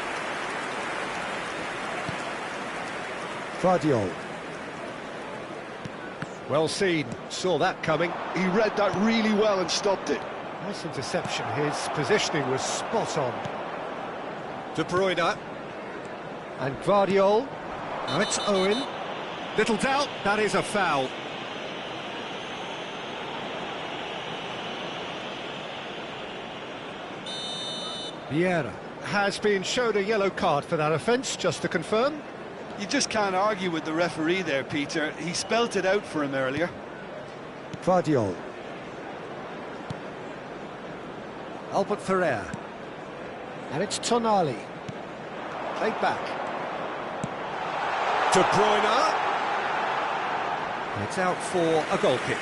Guardiola. Well seen, saw that coming. He read that really well and stopped it. Nice interception, his positioning was spot on. De Bruyne. And Guardiola. Now it's Owen. Little doubt, that is a foul. Vieira has been shown a yellow card for that offence, just to confirm. You just can't argue with the referee there, Peter. He spelt it out for him earlier. Guardiola. Albert Ferrer. And it's Tonali. Played back. De Bruyne. And it's out for a goal kick.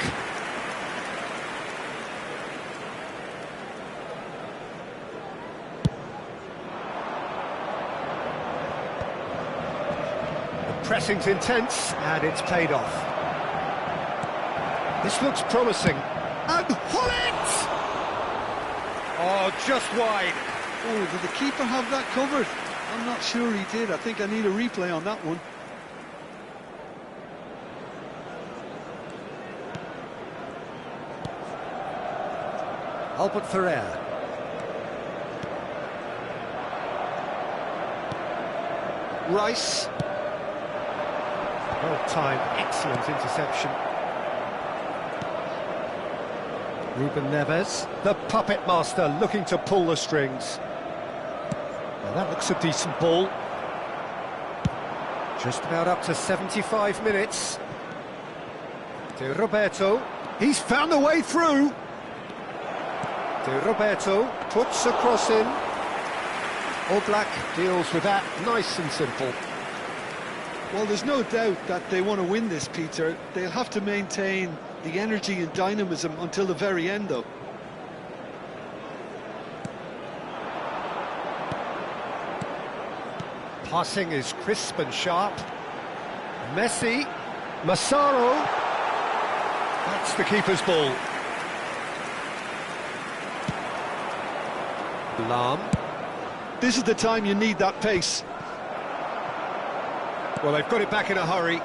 The pressing's intense, and it's paid off. This looks promising. And Hullet! Oh, just wide. Oh, did the keeper have that covered? I'm not sure he did. I think I need a replay on that one. Albert Ferrer. Rice. Well-timed, excellent interception. Ruben Neves, the puppet master, looking to pull the strings. Now that looks a decent ball. Just about up to 75 minutes. De Roberto, he's found a way through. De Roberto puts a cross in. Oblak deals with that, nice and simple. Well, there's no doubt that they want to win this, Peter. They'll have to maintain the energy and dynamism until the very end, though. Passing is crisp and sharp. Messi. Massaro. That's the keeper's ball. Lam. This is the time you need that pace. Well, they've got it back in a hurry.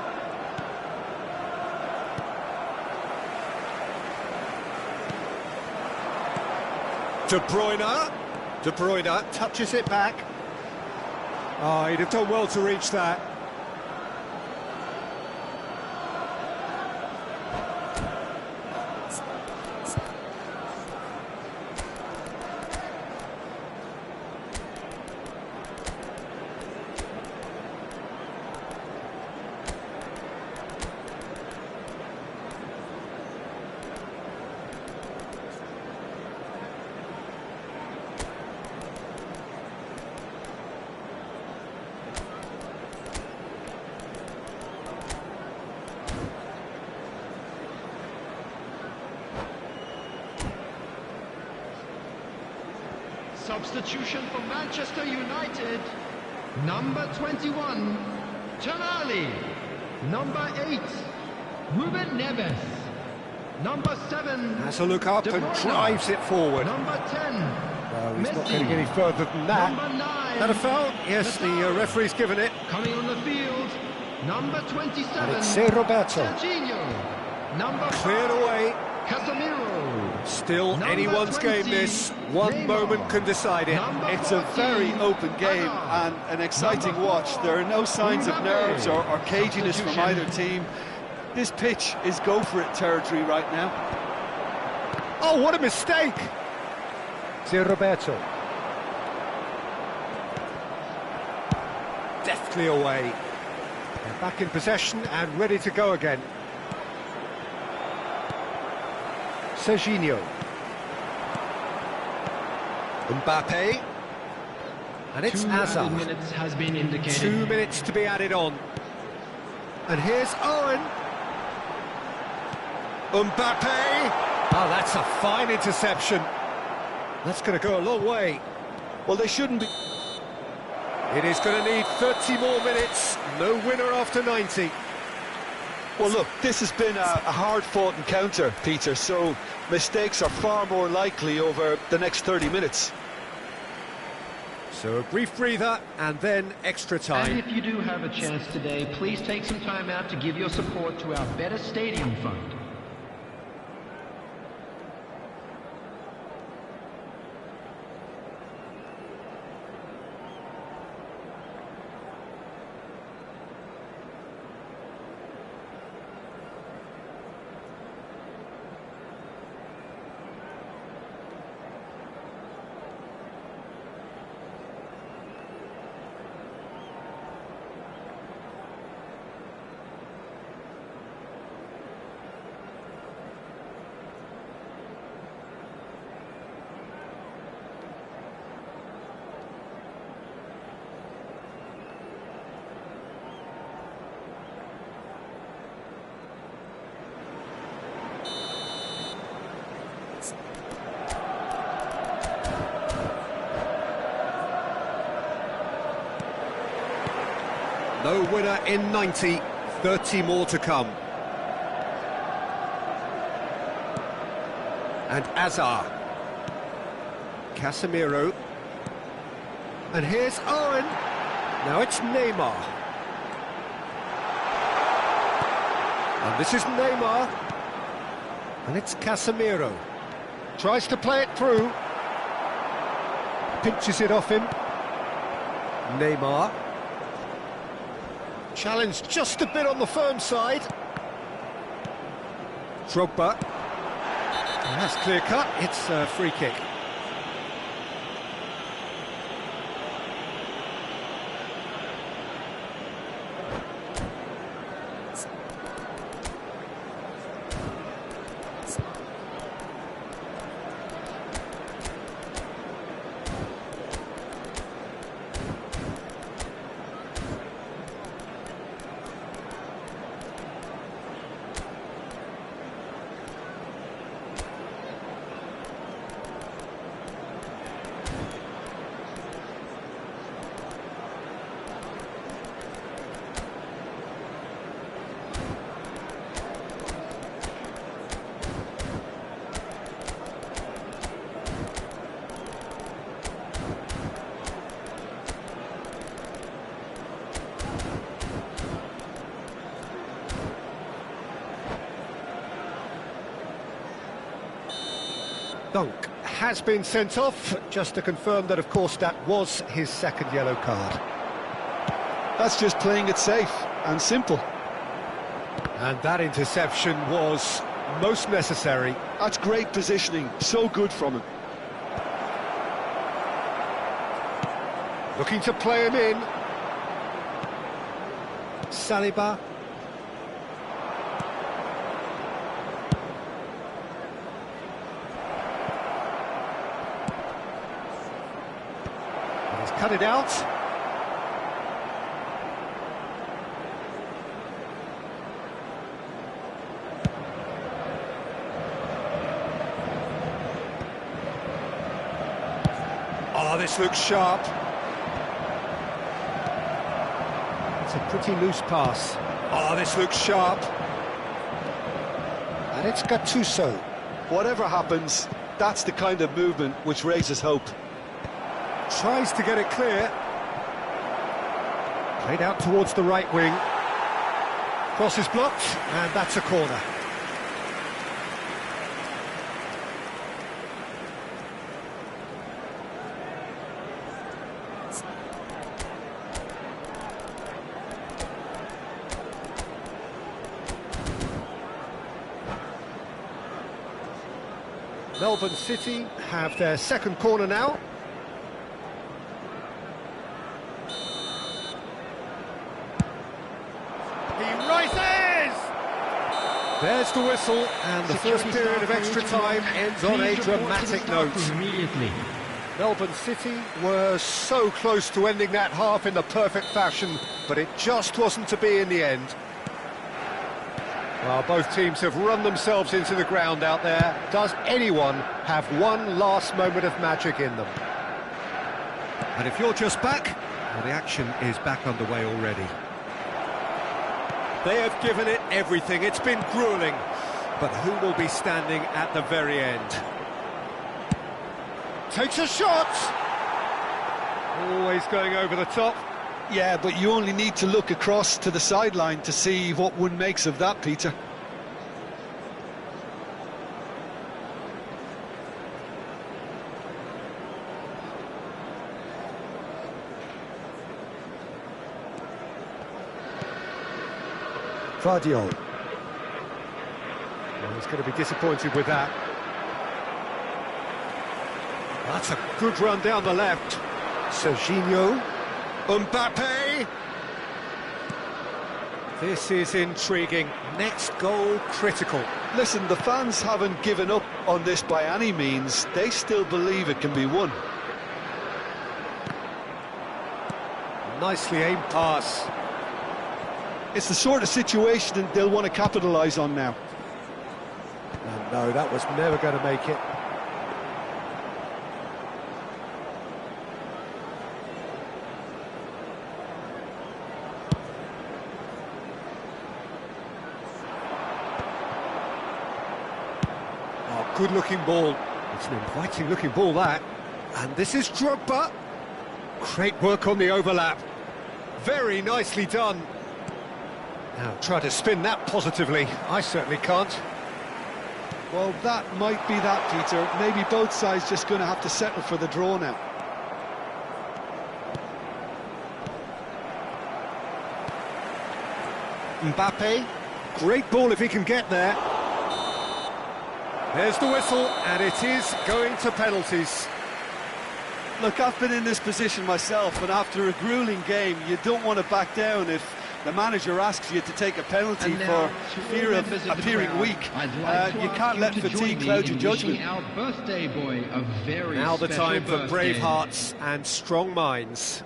De Bruyne. De Bruyne touches it back. Oh, he'd have done well to reach that. Substitution for Manchester United. Number 21, Tonali. Number 8, Ruben Neves. Number 7, Has a look up De and Bruyne. drives it forward. Number 10, Well, he's not Messi. getting any further than that. Number 9, That a foul? Yes, the referee's given it. coming on the field. Number 27, And it's Roberto. Serginho. Number Cleared 5, away. Casemiro. Still Number anyone's 20, game this. One Neymar. moment can decide it. Number It's a 14, very open game Hazard. and an exciting Number watch. 4, There are no signs of Mbappe. nerves or caginess from Substitution. either team. This pitch is go-for-it territory right now. Oh, what a mistake! Roberto. Deftly away. They're back in possession and ready to go again. Serginho. Mbappe. And it's 2 added Hazard. minutes has been indicated. 2 minutes to be added on. And here's Owen. Mbappe. Oh, that's a fine interception. That's going to go a long way. Well, they shouldn't be... It is going to need 30 more minutes. No winner after 90. Well, look, this has been a hard-fought encounter, Peter, so mistakes are far more likely over the next 30 minutes. So a brief breather and then extra And time. if you do have a chance today, please take some time out to give your support to our Better Stadium Fund. No winner in 90, 30 more to come. And Hazard. Casemiro. And here's Owen. Now it's Neymar. And this is Neymar. And it's Casemiro. Tries to play it through. Pinches it off him. Neymar. Challenged just a bit on the firm side. Drogba. And that's clear cut. It's a free kick. Dunk has been sent off, just to confirm that, of course, that was his second yellow card. That's just playing it safe and simple. And that interception was most necessary. That's great positioning, so good from him. Looking to play him in. Saliba. He's cut it out. Oh, this looks sharp. It's a pretty loose pass. Oh, this looks sharp. And it's Gattuso. Whatever happens, that's the kind of movement which raises hope. Tries to get it clear. Played out towards the right wing. Cross is blocked, and that's a corner. Melbourne City have their second corner now. He rises! There's the whistle, and the first period of extra time ends on a dramatic note. Immediately. Melbourne City were so close to ending that half in the perfect fashion, but it just wasn't to be in the end. Well, both teams have run themselves into the ground out there. Does anyone have one last moment of magic in them? And if you're just back, well, the action is back underway already. They have given it everything. It's been gruelling. But who will be standing at the very end? Takes a shot! Always going over the top. Yeah, but you only need to look across to the sideline to see what one makes of that, Peter. Vader. Well, he's going to be disappointed with that. That's a good run down the left. Serginho. Mbappe! This is intriguing. Next goal critical. Listen, the fans haven't given up on this by any means. They still believe it can be won. Nicely aimed pass. It's the sort of situation that they'll want to capitalise on now. And no, that was never going to make it. Good-looking ball. It's an inviting-looking ball, that. And this is Drogba. Great work on the overlap. Very nicely done. Now, try to spin that positively. I certainly can't. Well, that might be that, Peter. Maybe both sides just going to have to settle for the draw now. Mbappe. Great ball if he can get there. There's the whistle, and it is going to penalties. Look, I've been in this position myself, and after a gruelling game, you don't want to back down if the manager asks you to take a penalty for fear of appearing weak. You can't let fatigue cloud your judgment. Our birthday boy, a very now the time for birthday. brave hearts and strong minds.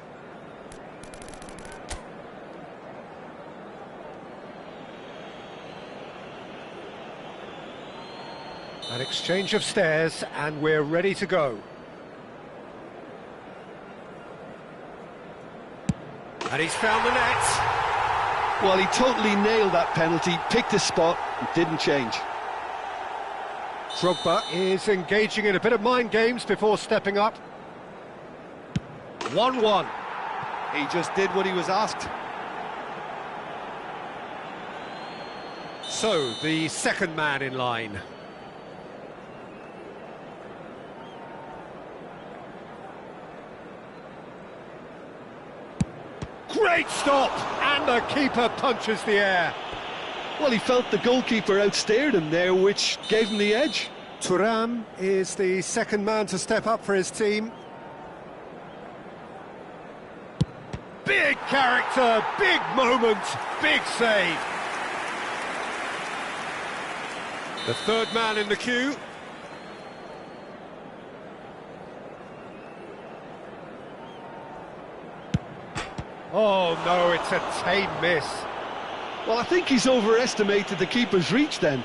An exchange of stares, and we're ready to go. And he's found the net. Well, he totally nailed that penalty, picked his spot, and didn't change. Drogba is engaging in a bit of mind games before stepping up. 1-1. He just did what he was asked. So, the second man in line. Great stop! And the keeper punches the air. Well, he felt the goalkeeper outsteered him there, which gave him the edge. Thuram is the second man to step up for his team. Big character, big moment, big save. The third man in the queue. Oh no, it's a tame miss. Well, I think he's overestimated the keeper's reach then.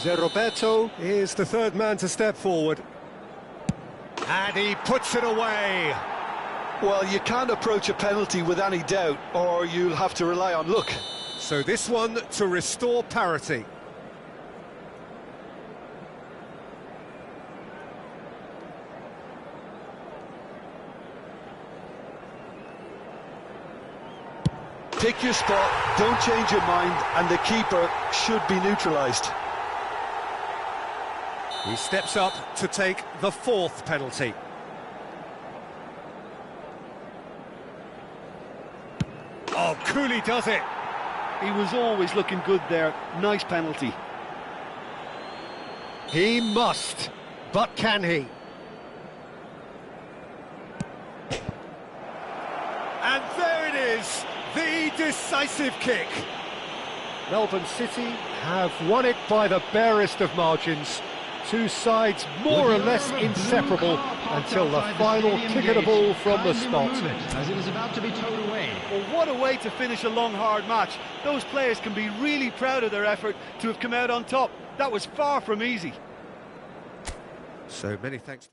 Roberto is the third man to step forward. And he puts it away. Well, you can't approach a penalty with any doubt, or you'll have to rely on luck. So this one to restore parity. Pick your spot, don't change your mind, and the keeper should be neutralised. He steps up to take the fourth penalty. Oh, Cooley does it. He was always looking good there. Nice penalty. He must, but can he? And there it is, the decisive kick. Melbourne City have won it by the barest of margins. Two sides more or less inseparable until the final kick of the ball from the spot. As it was about to be towed away. Well, what a way to finish a long, hard match. Those players can be really proud of their effort to have come out on top. That was far from easy. So many thanks.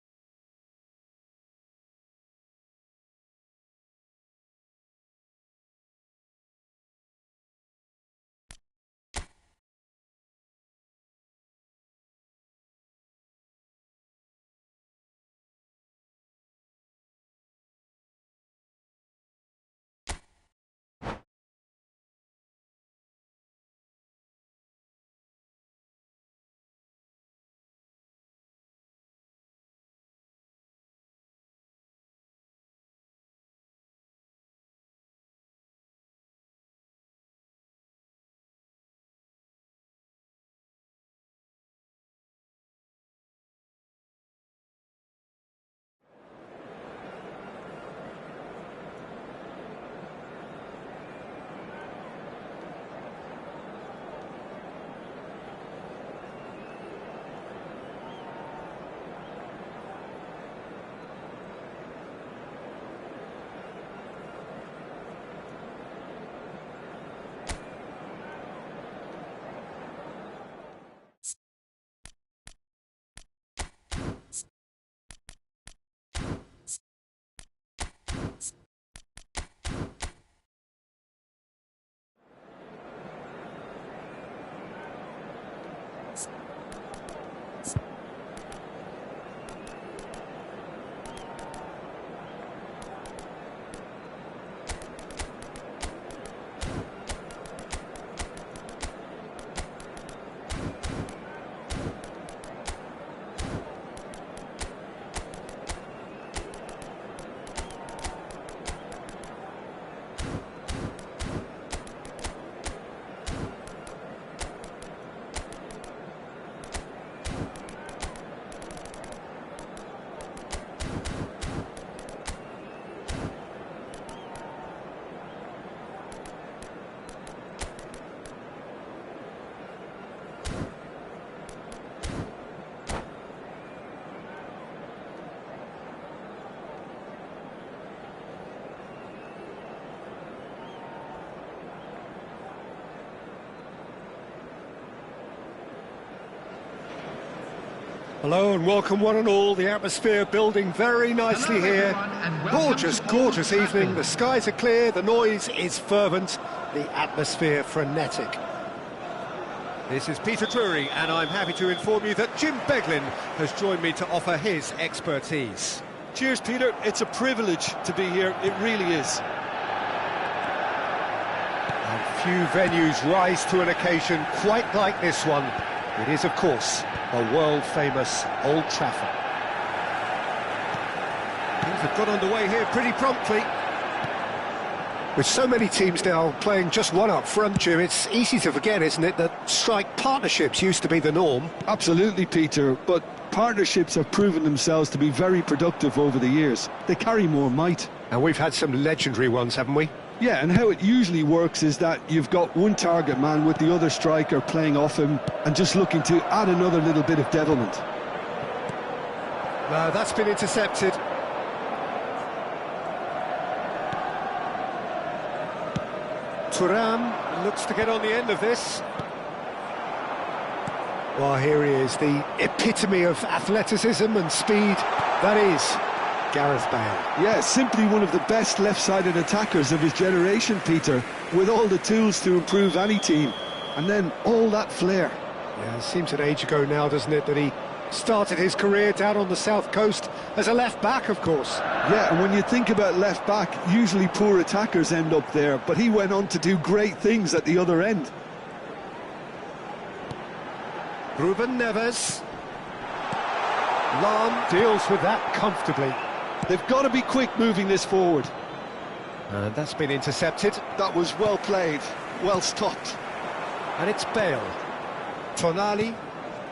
Hello and welcome one and all. The atmosphere building very nicely here. Gorgeous, gorgeous evening. The skies are clear, the noise is fervent, the atmosphere frenetic. This is Peter Drury and I'm happy to inform you that Jim Beglin has joined me to offer his expertise. Cheers, Peter. It's a privilege to be here. It really is. And few venues rise to an occasion quite like this one. It is, of course, the world-famous Old Trafford. Things have got underway here pretty promptly. With so many teams now playing just one up front, Jim, it's easy to forget, isn't it, that strike partnerships used to be the norm. Absolutely, Peter, but partnerships have proven themselves to be very productive over the years. They carry more might. And we've had some legendary ones, haven't we? Yeah, and how it usually works is that you've got one target man with the other striker playing off him and just looking to add another little bit of devilment. No, that's been intercepted. Thuram looks to get on the end of this. Well, here he is, the epitome of athleticism and speed. That is Gareth Bale. Yeah, simply one of the best left-sided attackers of his generation, Peter, with all the tools to improve any team. And then all that flair. Yeah, it seems an age ago now, doesn't it, that he started his career down on the south coast as a left-back, of course. Yeah, and when you think about left-back, usually poor attackers end up there, but he went on to do great things at the other end. Ruben Neves. Lam deals with that comfortably. They've got to be quick moving this forward. And that's been intercepted. That was well played, well stopped. And it's Bale. Tonali,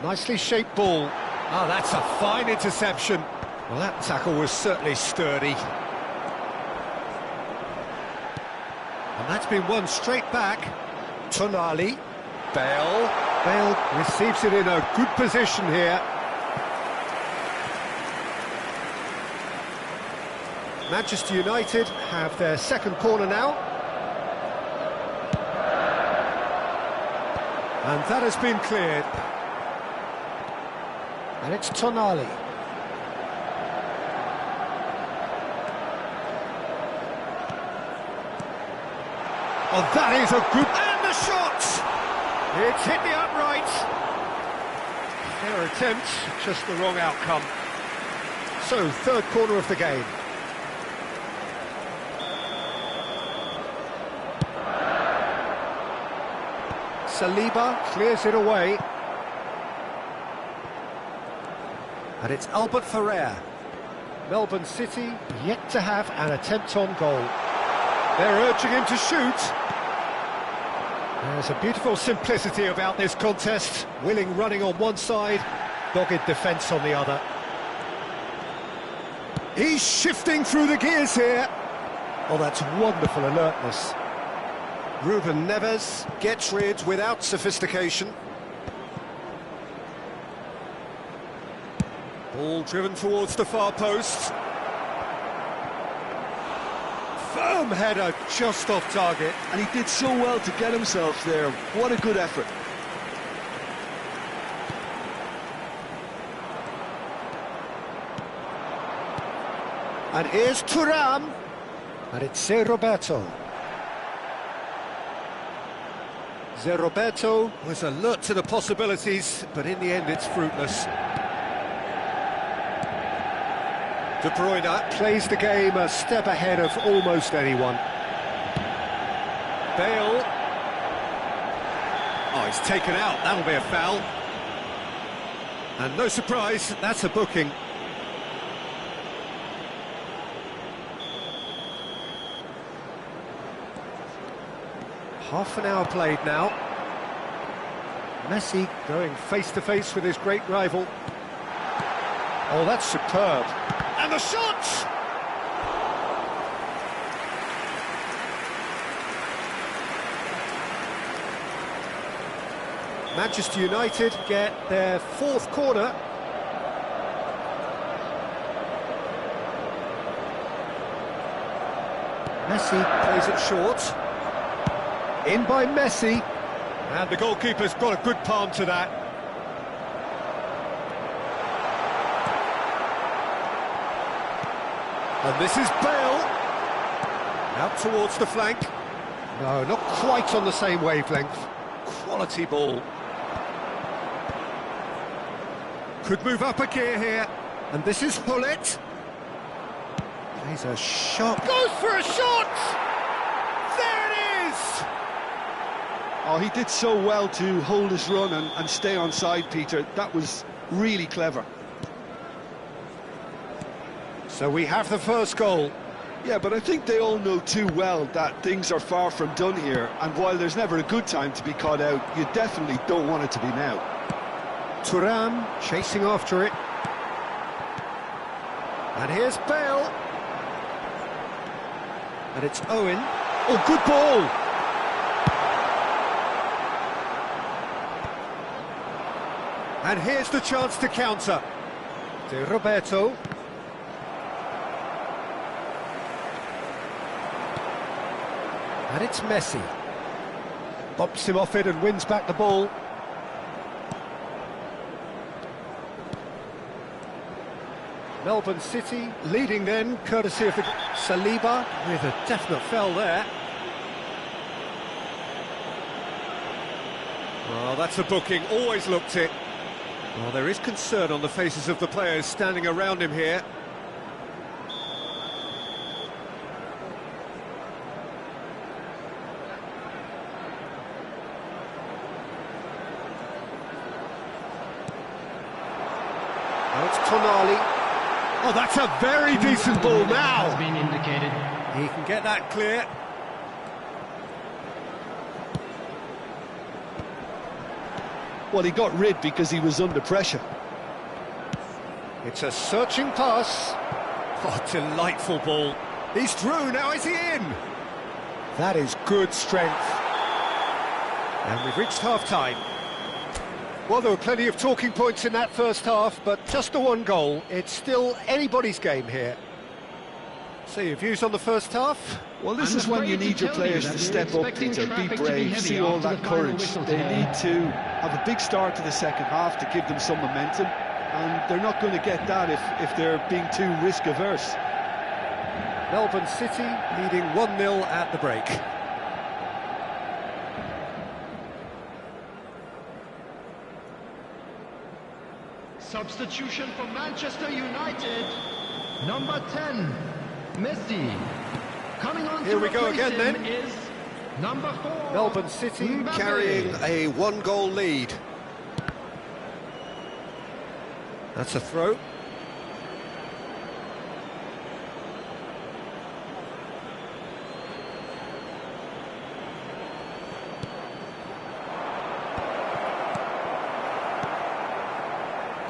nicely shaped ball. Ah, that's a fine interception. Well, that tackle was certainly sturdy. And that's been won straight back. Tonali, Bale. Bale receives it in a good position here. Manchester United have their second corner now. And that has been cleared. And it's Tonali. Oh, that is a good... And the shot! It's hit the upright. Fair attempt, just the wrong outcome. So, third corner of the game. Saliba clears it away. And it's Albert Ferrer. Melbourne City yet to have an attempt on goal. They're urging him to shoot. There's a beautiful simplicity about this contest. Willing running on one side, dogged defence on the other. He's shifting through the gears here. Oh, that's wonderful alertness. Ruben Neves gets rid without sophistication. Ball driven towards the far post. Firm header just off target. And he did so well to get himself there. What a good effort. And here's Thuram. And it's Zé Roberto. Zé Roberto was alert to the possibilities, but in the end it's fruitless. De Bruyne plays the game a step ahead of almost anyone. Bale. Oh, he's taken out. That'll be a foul. And no surprise, that's a booking. Half an hour played now. Messi going face-to-face with his great rival. Oh, that's superb. And the shot! Manchester United get their fourth corner. Messi plays it short. In by Messi. And the goalkeeper's got a good palm to that. And this is Bale. Out towards the flank. No, not quite on the same wavelength. Quality ball. Could move up a gear here. And this is Hullet. Plays a shot. Goes for a shot! There it is! Oh, he did so well to hold his run and stay on side, Peter. That was really clever. So we have the first goal. Yeah, but I think they all know too well that things are far from done here, and while there's never a good time to be caught out, you definitely don't want it to be now. Thuram chasing after it. And here's Bale. And it's Owen. Oh, good ball! And here's the chance to counter. To Roberto. And it's Messi. Bops him off it and wins back the ball. Melbourne City leading then, courtesy of the Saliba, with a definite foul there. Well, that's a booking, always looked it. Well, there is concern on the faces of the players standing around him here. Now it's Tonali. Oh, that's a very decent ball now. Has been indicated. He can get that clear. Well, he got rid because he was under pressure. It's a searching pass. Oh, delightful ball. He's through, now is he in? That is good strength. And we've reached half-time. Well, there were plenty of talking points in that first half, but just the one goal. It's still anybody's game here. So your views on the first half? Well, this is when you need your players to step up, Peter, be brave, see all that courage. They need to have a big start to the second half to give them some momentum, and they're not going to get that if they're being too risk-averse. Melbourne City leading 1-0 at the break. Substitution for Manchester United. Number 10, Messi. Coming on Here to we go replace again him then. is number 4, Melbourne City Mbappe. carrying a one-goal lead. That's a throw.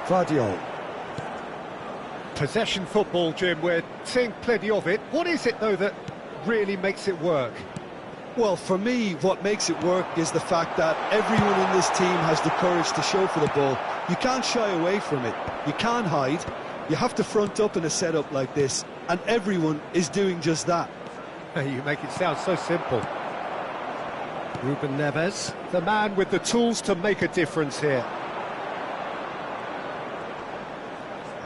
Vader. Possession football, Jim, we're seeing plenty of it. What is it, though, that really makes it work? Well, for me, what makes it work is the fact that everyone in this team has the courage to show for the ball. You can't shy away from it. You can't hide. You have to front up in a setup like this, and everyone is doing just that. You make it sound so simple. Ruben Neves, the man with the tools to make a difference here.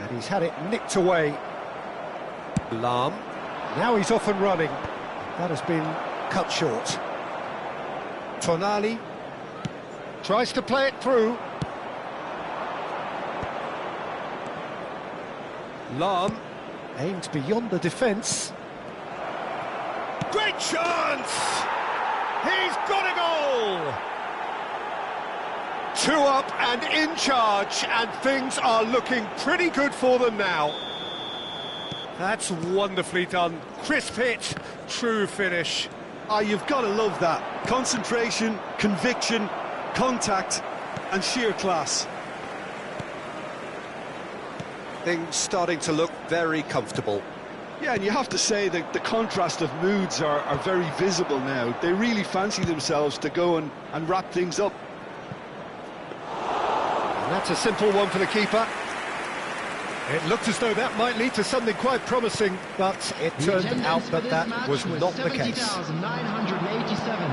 And he's had it nicked away. Lahm. Now he's off and running. That has been cut short. Tonali tries to play it through. Lahm aims beyond the defence. Great chance! He's got a goal! 2 up and in charge, and things are looking pretty good for them now. That's wonderfully done. Crisp hit, true finish. You've got to love that. Concentration, conviction, contact, and sheer class. Things starting to look very comfortable. Yeah, and you have to say that the contrast of moods are very visible now. They really fancy themselves to go and wrap things up. And that's a simple one for the keeper. It looked as though that might lead to something quite promising, but it turned out that that was not the case. 70,987.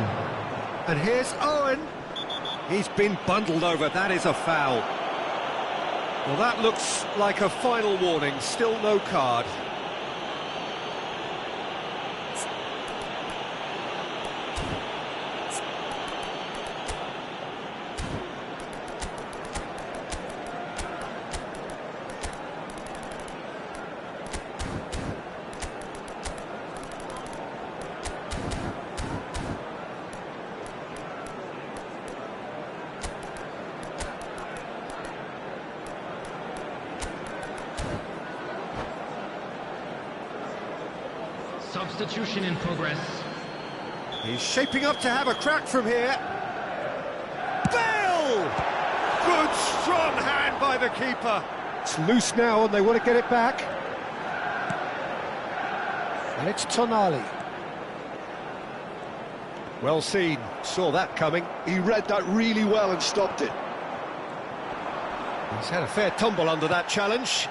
And here's Owen. He's been bundled over. That is a foul. Well, that looks like a final warning. Still no card. Substitution in progress. He's shaping up to have a crack from here. Bale! Good, strong hand by the keeper. It's loose now and they want to get it back. And it's Tonali. Well seen, saw that coming. He read that really well and stopped it. He's had a fair tumble under that challenge.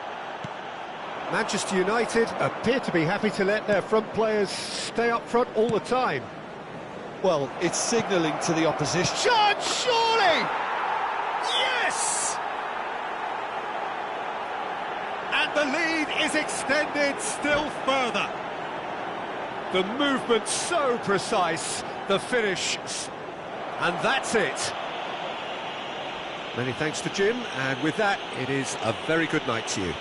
Manchester United appear to be happy to let their front players stay up front all the time. Well, it's signalling to the opposition. Shot, surely! Yes! And the lead is extended still further. The movement so precise, the finish, and that's it. Many thanks to Jim, and with that, it is a very good night to you.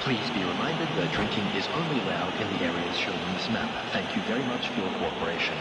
Please be reminded that drinking is only allowed in the areas shown on this map. Thank you very much for your cooperation.